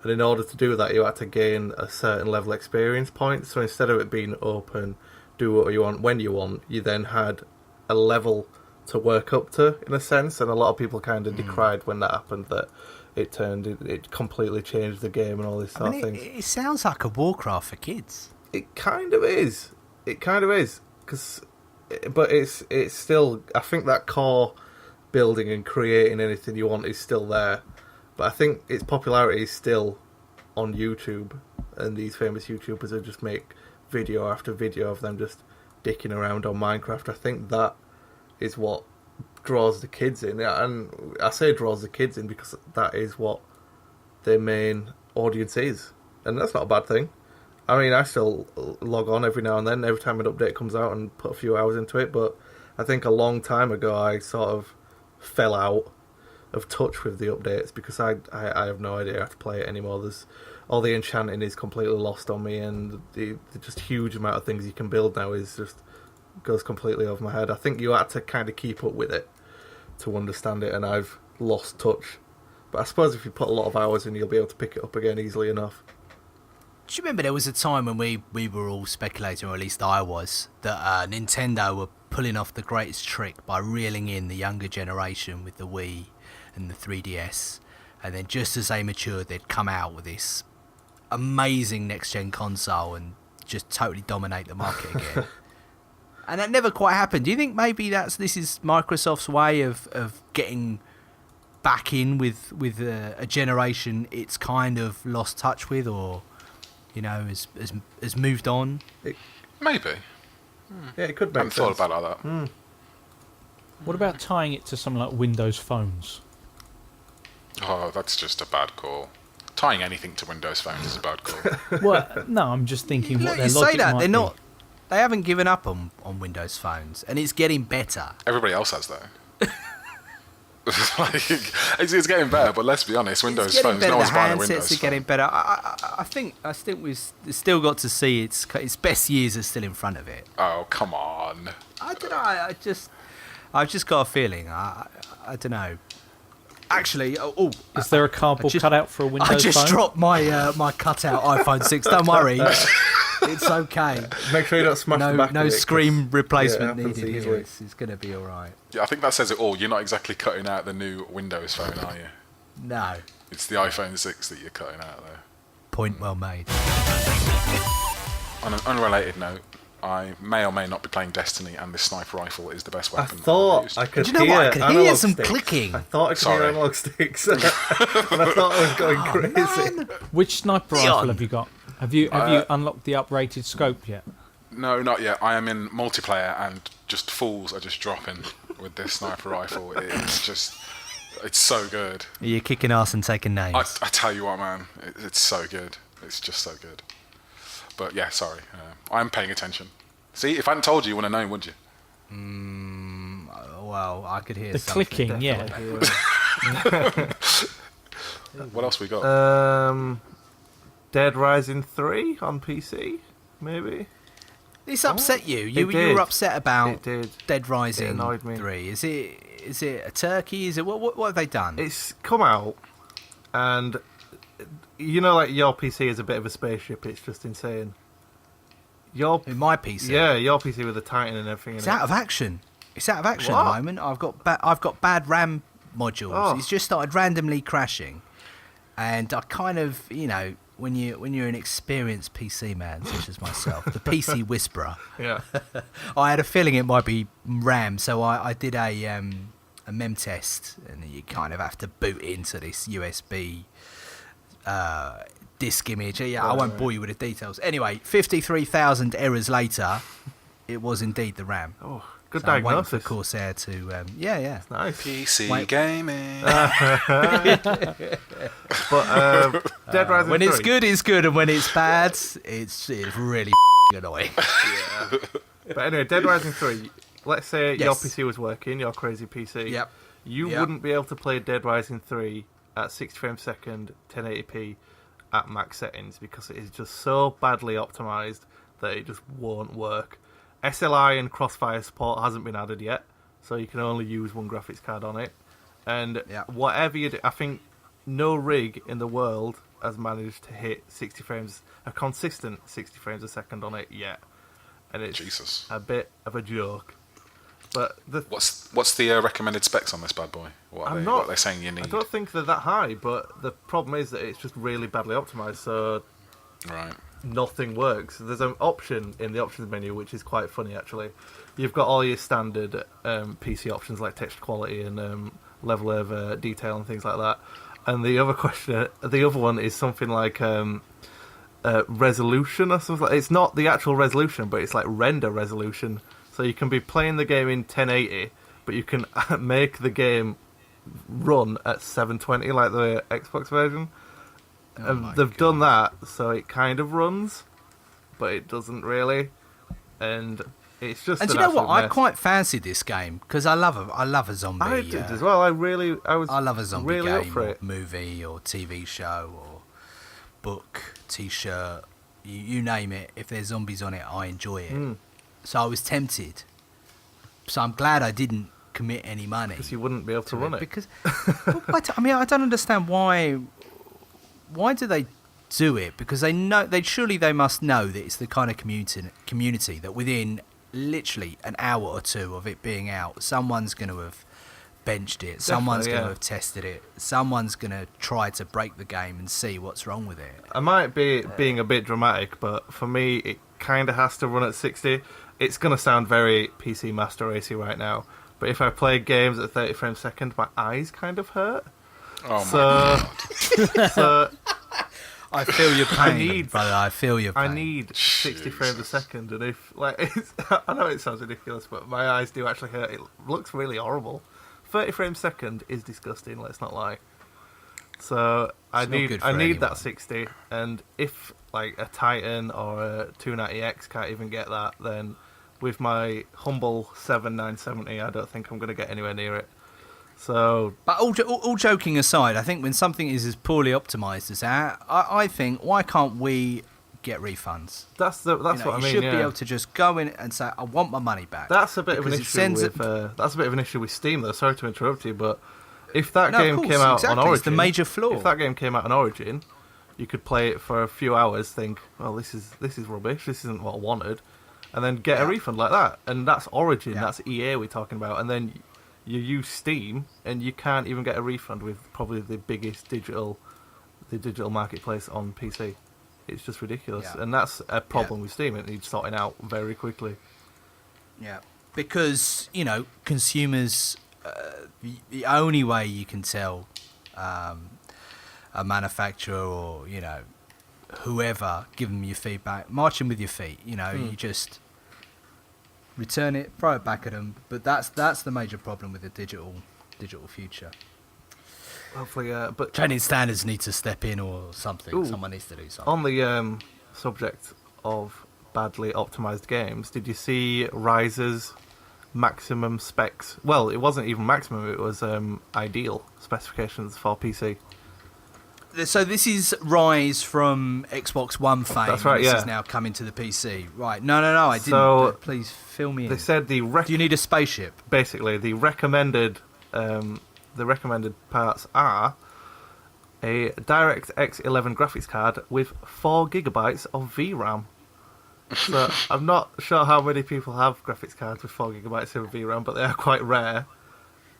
And in order to do that, you had to gain a certain level of experience points. So instead of it being open, do what you want when you want, you then had a level to work up to, in a sense. And a lot of people kind of decried when that happened, that it completely changed the game and all these sort of things. It sounds like a Warcraft for kids. It kind of is. It kind of is. But it's still, I think that core building and creating anything you want is still there. But I think its popularity is still on YouTube, and these famous YouTubers who just make video after video of them just dicking around on Minecraft. I think that is what draws the kids in. And I say draws the kids in because that is what their main audience is. And that's not a bad thing. I mean, I still log on every now and then, every time an update comes out, and put a few hours into it. But I think a long time ago I sort of fell out of touch with the updates because I have no idea how to play it anymore. There's all the enchanting is completely lost on me, and the just huge amount of things you can build now is just goes completely over my head. I think you had to kind of keep up with it to understand it, and I've lost touch. But I suppose if you put a lot of hours in, you'll be able to pick it up again easily enough. Do you remember there was a time when we were all speculating, or at least I was, that Nintendo were pulling off the greatest trick by reeling in the younger generation with the Wii and the 3DS, and then just as they matured, they'd come out with this amazing next-gen console and just totally dominate the market again. And that never quite happened. Do you think maybe this is Microsoft's way of getting back in with a generation it's kind of lost touch with, or has moved on? Maybe. Yeah, it could I make hadn't thought sense. about it like that. What about tying it to something like Windows phones? Oh, that's just a bad call. Tying anything to Windows phones is a bad call. Well, no, I'm just thinking what their you logic say that might they're be. not. They haven't given up on Windows phones, and it's getting better. Everybody else has, though. It's getting better, but let's be honest, Windows It's getting phones, better. no one's The buying a handsets Windows are getting phone. better. I think we've still got to see its best years are still in front of it. Oh, come on. I don't know. I've just got a feeling. I don't know. Actually, Is there a cardboard cutout for a Windows I just phone? dropped my my cutout iPhone 6. Don't worry, it's okay. Make sure you don't smash the back No of it, 'cause screen replacement it happens needed easily. here. It's going to be all right. Yeah, I think that says it all. You're not exactly cutting out the new Windows phone, are you? No, It's the iPhone 6 that you're cutting out there. point well made. On an unrelated note, I may or may not be playing Destiny, and this sniper rifle is the best I weapon I've thought used. I could Do you know hear what? I could hear analog some sticks. clicking. I thought I could hear Sorry. analog sticks. And I thought I was going crazy. Man. Which sniper Leon. rifle have you got? Have you unlocked the uprated scope yet? No, not yet. I am in multiplayer, and just fools are just dropping with this sniper rifle. It's so good. You're kicking ass and taking names. I tell you what, man, it's so good. It's just so good. But yeah, sorry. I'm paying attention. See, if I hadn't told you, you wouldn't have known, would you? Well, I could hear The something. clicking, yeah. Definitely. What else we got? Dead Rising 3 on PC, maybe. This upset you. You did. were upset about It did. Dead Rising annoyed me. 3. Is it a turkey? Is it what have they done? It's come out, and you know, like your PC is a bit of a spaceship. It's just insane. In my PC. Yeah, your PC with the Titan and everything. It's out of action. It's out of action at What? the moment. I've got bad RAM modules. Oh. It's just started randomly crashing, and I kind of, you know, when you're an experienced PC man such as myself, the PC whisperer, Yeah. I had a feeling it might be RAM, so I did a mem test, and you kind of have to boot into this USB disk image. Yeah, I won't bore you with the details. Anyway, 53,000 errors later, it was indeed the RAM. Oh, good So I'm waiting diagnosis. for Corsair to, yeah. Nice. PC Wait. gaming. But Dead Rising When 3. it's good, it's good, and when it's bad, it's really annoying. But anyway, Dead Rising 3. Let's say your Yes. PC was working, your crazy PC. Yep. You Yep. wouldn't be able to play Dead Rising 3 at 60 frames a second, 1080p at max settings because it is just so badly optimized that it just won't work. SLI and Crossfire support hasn't been added yet, so you can only use one graphics card on it. And Yep. whatever you do, I think no rig in the world has managed to hit 60 frames, a consistent 60 frames a second on it yet. And it's Jesus. a bit of a joke. But What's the recommended specs on this bad boy? What are they saying you I need? don't think they're that high, but the problem is that it's just really badly optimized, so Right. nothing works. There's an option in the options menu which is quite funny actually. You've got all your standard PC options like texture quality and level of detail and things like that. And the other one is something like resolution or something. It's not the actual resolution, but it's like render resolution. So you can be playing the game in 1080, but you can make the game run at 720 like the Xbox version. Oh my They've done that, so it kind of runs, but it doesn't really. And it's just. And do you know what? I quite fancied this game because I love a zombie. I did as well. I love a zombie really up game, for or it. movie, or TV show, or book, T-shirt. You name it. If there's zombies on it, I enjoy it. So I was tempted. So I'm glad I didn't commit any money. Because you wouldn't be able to run it. Because, I don't understand why. Why do they do it? Because they must know that it's the kind of community that within literally an hour or two of it being out, someone's going to have benched it. Someone's going to have tested it. Someone's going to try to break the game and see what's wrong with it. I might be being a bit dramatic, but for me, it kind of has to run at 60. It's going to sound very PC Master Racy right now, but if I play games at 30 frames a second, my eyes kind of hurt. Oh my god. So I feel your pain, brother. I feel your pain. I need 60 frames a second, and if I know it sounds ridiculous, but my eyes do actually hurt. It looks really horrible. 30 frames a second is disgusting. Let's not lie. So I need anyone. that 60, and if like a Titan or a 290X can't even get that, then with my humble 7970, I don't think I'm going to get anywhere near it. So, but all joking aside, I think when something is as poorly optimized as that, I think why can't we get refunds? that's what I mean. You should yeah. be able to just go in and say, "I want my money back." That's a bit of an Because issue with Steam, though. Sorry to interrupt you, but if that No, of game course, came out exactly. on Origin, It's the major flaw. If that game came out on Origin, you could play it for a few hours, think, "Well, this is rubbish. This isn't what I wanted," and then get a refund like that. And that's Origin. Yeah. That's EA we're talking about. And then you use Steam, and you can't even get a refund with probably the biggest digital marketplace on PC. It's just ridiculous, Yeah. and that's a problem with Steam. It needs sorting out very quickly. Yeah, because consumers. The only way you can tell a manufacturer or whoever, give them your feedback, marching with your feet. You just return it, throw it back at them. But that's the major problem with the digital future. Hopefully, but Training standards need to step in or something. Ooh. Someone needs to do something. on the subject of badly optimized games, did you see Rise's maximum specs? Well, it wasn't even maximum; it was ideal specifications for PC. So this is Rise from Xbox One fame. That's right, This yeah. is now coming to the PC. Right. No, I didn't. So, but please fill me in. They said Do you need a spaceship? basically the recommended parts are a DirectX 11 graphics card with 4 gigabytes of VRAM. So I'm not sure how many people have graphics cards with 4 gigabytes of VRAM, but they are quite rare.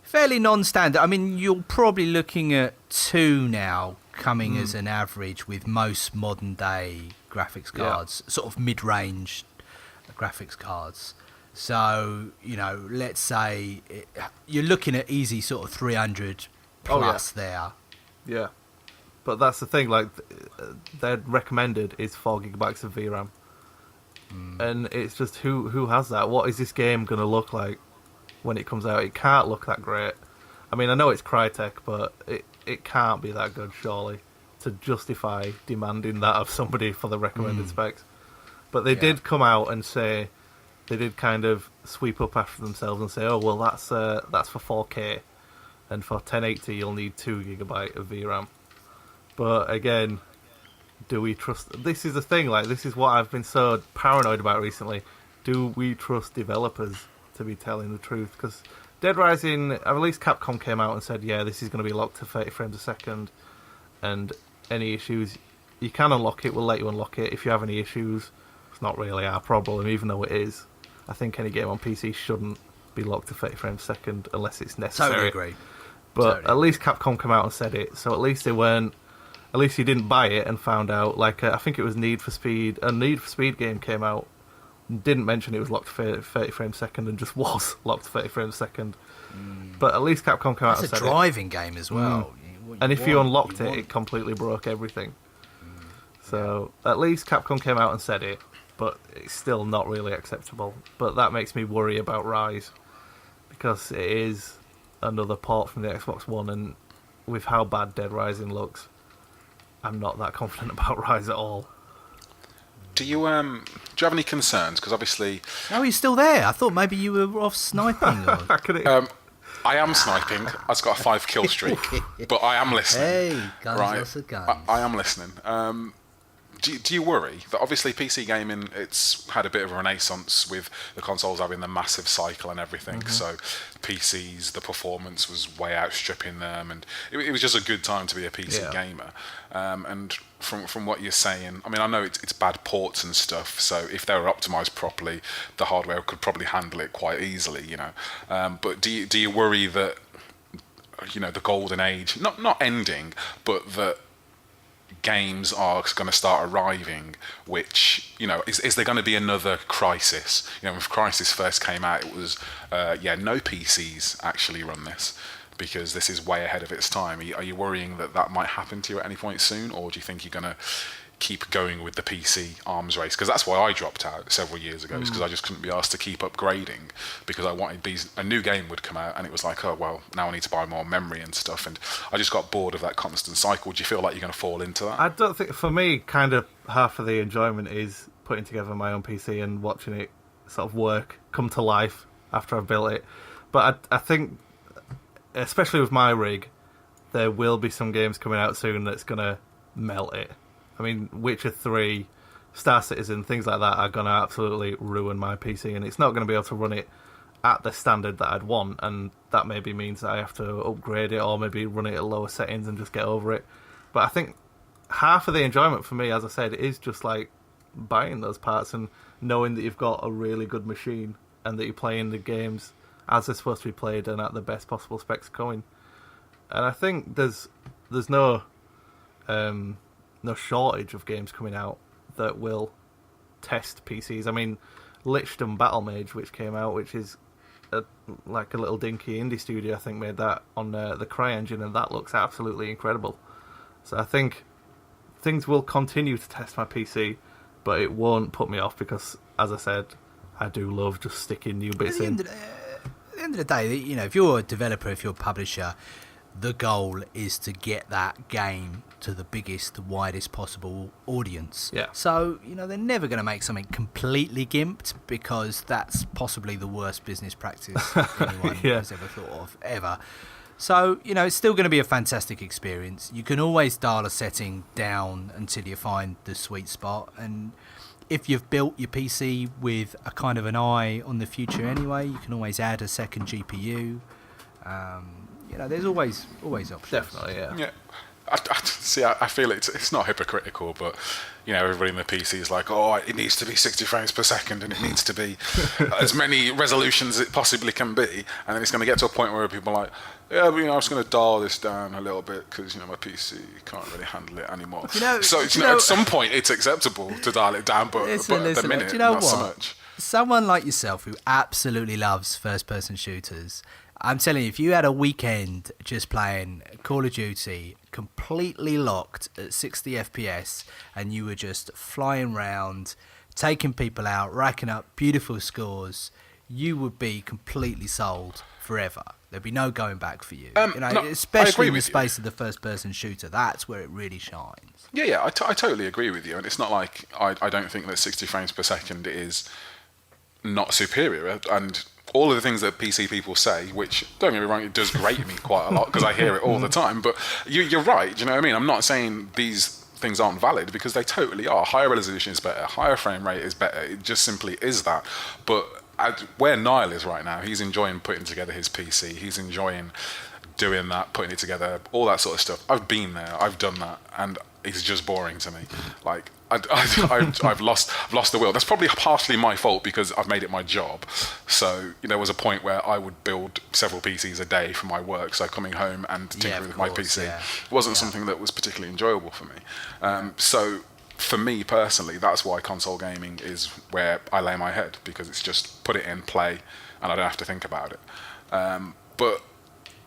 Fairly non-standard. I mean, you're probably looking at 2 now coming as an average with most modern-day graphics cards, sort of mid-range graphics cards. So, let's say you're looking at easy sort of 300 plus there. Yeah, but that's the thing. Like, their recommended is 4 gigabytes of VRAM, and it's just who has that? What is this game going to look like when it comes out? It can't look that great. I mean, I know it's Crytek, but it can't be that good, surely, to justify demanding that of somebody for the recommended specs. But they did come out and say, they did kind of sweep up after themselves and say, oh, well, that's for 4K, and for 1080 you'll need 2 gigabyte of VRAM. But again, do we trust... This is the thing, like, this is what I've been so paranoid about recently. Do we trust developers to be telling the truth? Because Dead Rising, at least Capcom came out and said, yeah, this is going to be locked to 30 frames a second, and any issues, you can unlock it, we'll let you unlock it. If you have any issues, it's not really our problem, even though it is. I think any game on PC shouldn't be locked to 30 frames a second unless it's necessary. Totally agree. But at least Capcom came out and said it, so at least they weren't... At least you didn't buy it and found out, like, I think it was Need for Speed. A Need for Speed game came out, didn't mention it was locked to 30 frames a second, and just was locked to 30 frames a second. But at least Capcom came out and said it. It's a driving game as well. And if you unlocked it, it completely broke everything. So at least Capcom came out and said it, but it's still not really acceptable. But that makes me worry about Rise, because it is another port from the Xbox One, and with how bad Dead Rising looks, I'm not that confident about Rise at all. Do you have any concerns? Because obviously, Oh, you're still there. I thought maybe you were off sniping. Or... I am sniping. I've got a 5 kill streak, but I am listening. Hey, guns, right? lots of guns. I am listening. Do you worry that obviously PC gaming, it's had a bit of a renaissance with the consoles having the massive cycle and everything, so PCs, the performance was way outstripping them, and it was just a good time to be a PC gamer. And from what you're saying, I mean, I know it's bad ports and stuff, so if they were optimized properly, the hardware could probably handle it quite easily, But do you worry that, the golden age, not ending, but that games are going to start arriving, which, is there going to be another Crisis? When Crisis first came out, it was, no PCs actually run this, because this is way ahead of its time. Are you worrying that might happen to you at any point soon, or do you think you're going to keep going with the PC arms race? Because that's why I dropped out several years ago, because I just couldn't be asked to keep upgrading, because I wanted a new game would come out and it was like, oh well, now I need to buy more memory and stuff, and I just got bored of that constant cycle. Do you feel like you're going to fall into that? I don't think, for me, kind of half of the enjoyment is putting together my own PC and watching it sort of work, come to life after I've built it. But I think, especially with my rig, there will be some games coming out soon that's going to melt it. I mean, Witcher 3, Star Citizen, things like that are going to absolutely ruin my PC, and it's not going to be able to run it at the standard that I'd want, and that maybe means that I have to upgrade it or maybe run it at lower settings and just get over it. But I think half of the enjoyment for me, as I said, is just like buying those parts and knowing that you've got a really good machine and that you're playing the games as they're supposed to be played and at the best possible specs going. And I think there's no shortage of games coming out that will test PCs. I mean, Lichdom Battle Mage, which came out, which is like a little dinky indie studio, I think, made that on the CryEngine, and that looks absolutely incredible. So I think things will continue to test my PC, but it won't put me off because, as I said, I do love just sticking new bits in. At the end of the day, if you're a developer, if you're a publisher, the goal is to get that game to the biggest, widest possible audience. Yeah. So, they're never going to make something completely gimped, because that's possibly the worst business practice anyone has ever thought of, ever. So, it's still going to be a fantastic experience. You can always dial a setting down until you find the sweet spot. And if you've built your PC with a kind of an eye on the future anyway, you can always add a second GPU. There's always options. Definitely, yeah. Yeah. I feel it's not hypocritical, but everybody in the PC is like, oh, it needs to be 60 frames per second, and it needs to be as many resolutions as it possibly can be, and then it's going to get to a point where people are like, yeah, but I'm just going to dial this down a little bit because my PC can't really handle it anymore. So at some point it's acceptable to dial it down, but at the minute, not so much. Someone like yourself who absolutely loves first-person shooters, I'm telling you, if you had a weekend just playing Call of Duty, completely locked at 60 FPS, and you were just flying around, taking people out, racking up beautiful scores, you would be completely sold forever. There'd be no going back for you. Especially in the space of the first-person shooter, that's where it really shines. Yeah, I totally agree with you, and it's not like I don't think that 60 frames per second is not superior, and all of the things that PC people say, which, don't get me wrong, it does grate me quite a lot because I hear it all the time, but you're right, do you know what I mean? I'm not saying these things aren't valid because they totally are. Higher resolution is better, higher frame rate is better, it just simply is that. But where Niall is right now, he's enjoying putting together his PC, he's enjoying doing that, putting it together, all that sort of stuff. I've been there, I've done that, and it's just boring to me. Like, I've lost the will. That's probably partially my fault because I've made it my job. So there was a point where I would build several PCs a day for my work. So coming home and tinkering with my PC wasn't something that was particularly enjoyable for me. So for me personally, that's why console gaming is where I lay my head, because it's just put it in, play, and I don't have to think about it. But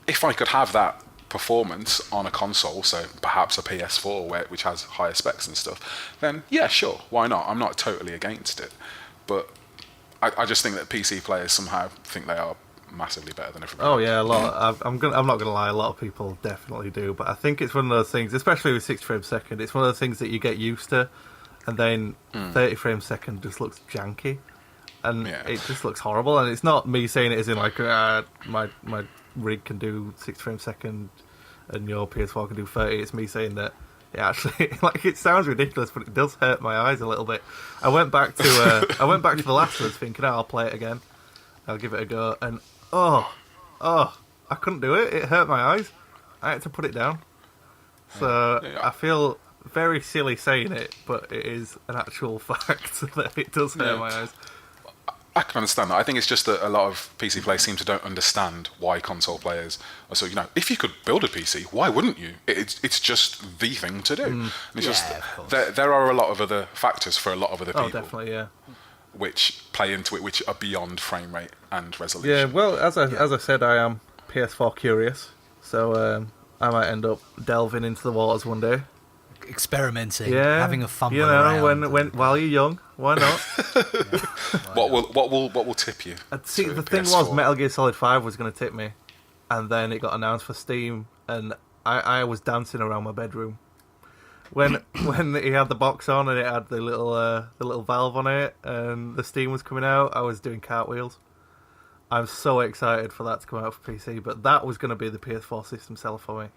if I could have that performance on a console, so perhaps a PS4 which has higher specs and stuff, then yeah, sure, why not? I'm not totally against it, but I just think that PC players somehow think they are massively better than everybody. Oh yeah, a lot. I'm not gonna lie, a lot of people definitely do, but I think it's one of those things, especially with 60 frames per second, it's one of those things that you get used to, and then 30 frames per second just looks janky, and it just looks horrible. And it's not me saying it as in like my rig can do 60 frames per second and your PS4 can do 30. It's me saying that it actually, like, it sounds ridiculous, but it does hurt my eyes a little bit. I went back to The Last of Us thinking, I'll play it again, I'll give it a go, and I couldn't do it. It hurt my eyes. I had to put it down. So I feel very silly saying it, but it is an actual fact that it does hurt my eyes. I can understand that. I think it's just that a lot of PC players seem to don't understand why console players are so, if you could build a PC, why wouldn't you? It's just the thing to do. And it's just there are a lot of other factors for a lot of other people. Oh, definitely, yeah. Which play into it, which are beyond frame rate and resolution. Yeah, well, as I said, I am PS4 curious, so I might end up delving into the waters one day. Experimenting, having a fun around. While you're young, why not? What will tip you? See, the thing was, Metal Gear Solid 5 was going to tip me, and then it got announced for Steam, and I was dancing around my bedroom when he had the box on and it had the little valve on it, and the Steam was coming out. I was doing cartwheels. I'm so excited for that to come out for PC, but that was going to be the PS4 system seller for me,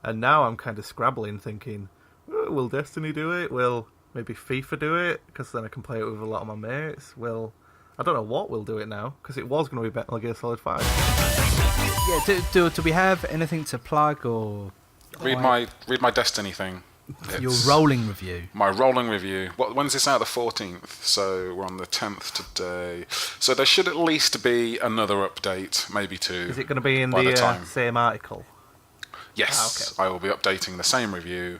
and now I'm kind of scrabbling, thinking, will Destiny do it? Will maybe FIFA do it? Because then I can play it with a lot of my mates. I don't know what will do it now, because it was going to be Metal Gear Solid 5. Yeah, do we have anything to plug or read my Destiny thing? Your rolling review. My rolling review. When's this out? The 14th. So we're on the 10th today. So there should at least be another update, maybe two. Is it going to be in the same article? Yes, okay. I will be updating the same review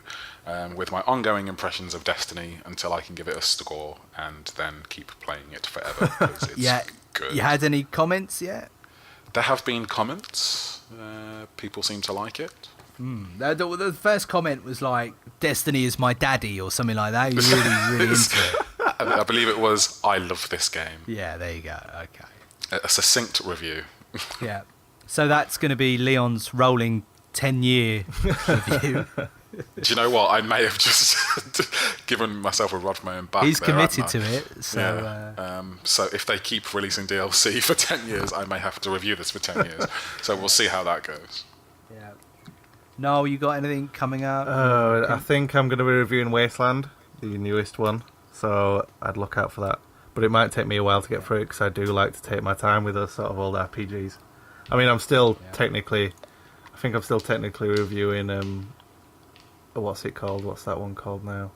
with my ongoing impressions of Destiny until I can give it a score and then keep playing it forever. It's good. You had any comments yet? There have been comments. People seem to like it. The first comment was like, Destiny is my daddy or something like that. You're really into it. I believe it was, I love this game. Yeah, there you go. Okay. A succinct review. Yeah. So that's going to be Leon's rolling 10-year review. Do you know what? I may have just given myself a rod for my own back. He's committed to it. So, so if they keep releasing DLC for 10 years, I may have to review this for 10 years. So we'll see how that goes. Yeah. Noel, you got anything coming up? I think I'm going to be reviewing Wasteland, the newest one, so I'd look out for that. But it might take me a while to get through it because I do like to take my time with those sort of old RPGs. I mean, I'm still technically reviewing what's it called? What's that one called now?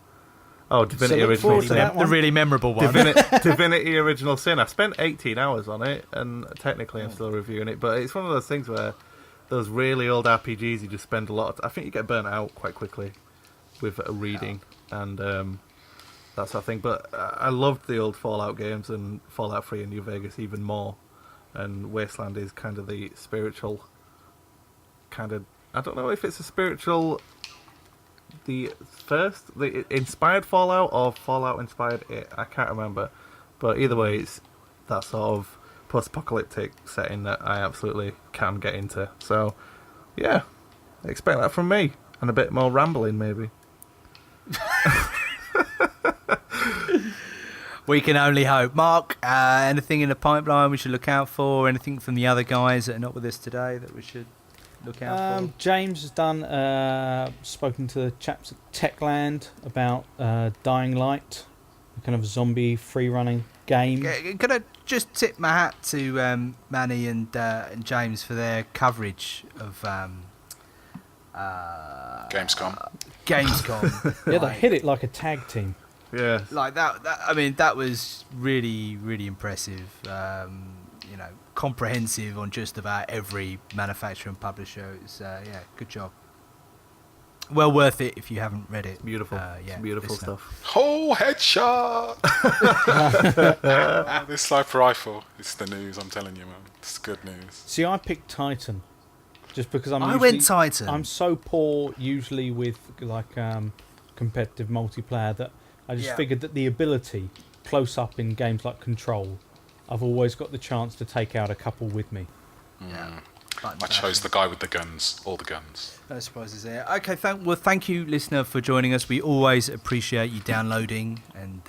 Oh, Divinity So look Original forward to Sin. that one. The really memorable one. Divinity Original Sin. I spent 18 hours on it, and technically I'm still reviewing it. But it's one of those things where those really old RPGs, you just spend a lot. I think you get burnt out quite quickly with reading, and that sort of thing. But I loved the old Fallout games and Fallout 3 and New Vegas even more. And Wasteland is kind of the spiritual kind of. I don't know if it's a spiritual. The inspired Fallout or Fallout inspired it, I can't remember. But either way, it's that sort of post-apocalyptic setting that I absolutely can get into. So, yeah, expect that from me. And a bit more rambling, maybe. We can only hope. Mark, anything in the pipeline we should look out for? Anything from the other guys that are not with us today that we should look out for? James has done spoken to the chaps at Techland about Dying Light, a kind of zombie free-running game. Can I just tip my hat to Manny and James for their coverage of Gamescom. Gamescom. Yeah, they hit it like a tag team. Yeah. Like that. I mean, that was really, really impressive. Comprehensive on just about every manufacturer and publisher. It's good job. Well worth it if you haven't read it. Beautiful. Beautiful stuff. Oh, headshot! This sniper rifle. It's the news, I'm telling you, man. It's good news. See, I picked Titan just because I went Titan. I'm so poor usually with competitive multiplayer that I just figured that the ability close up in games like Control, I've always got the chance to take out a couple with me. Yeah. I chose the guy with the guns, all the guns. No surprises there. Okay, thank you, listener, for joining us. We always appreciate you downloading and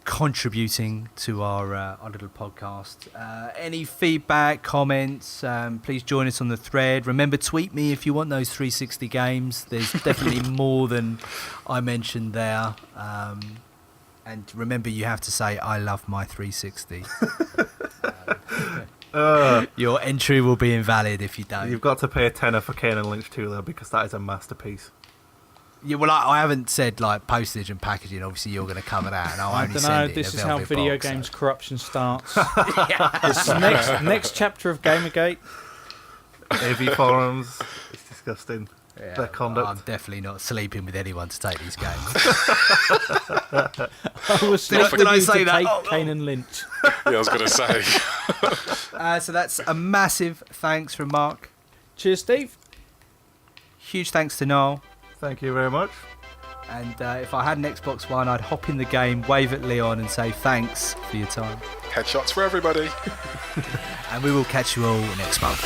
contributing to our little podcast. Any feedback, comments, please join us on the thread. Remember, tweet me if you want those 360 games. There's definitely more than I mentioned there. And remember, you have to say, I love my 360. Your entry will be invalid if you don't. You've got to pay a tenner for Kane and Lynch 2, though, because that is a masterpiece. Yeah, well, I haven't said like postage and packaging. Obviously, you're going to cover that, and I don't know. This is how video games corruption starts. This next chapter of Gamergate. AVForums. It's disgusting. Yeah, Their conduct. I'm definitely not sleeping with anyone to take these games. I was sleeping with Did I you say to that? take Kane and Lynch. Yeah, I was going to say. So that's a massive thanks from Mark. Cheers, Steve. Huge thanks to Noel. Thank you very much. And if I had an Xbox One, I'd hop in the game, wave at Leon, and say thanks for your time. Headshots for everybody. And we will catch you all next month.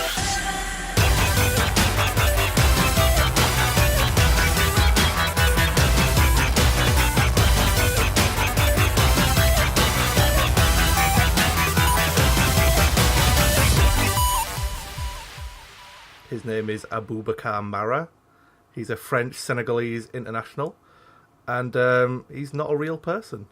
His name is Abubakar Mara. He's a French Senegalese international, and he's not a real person.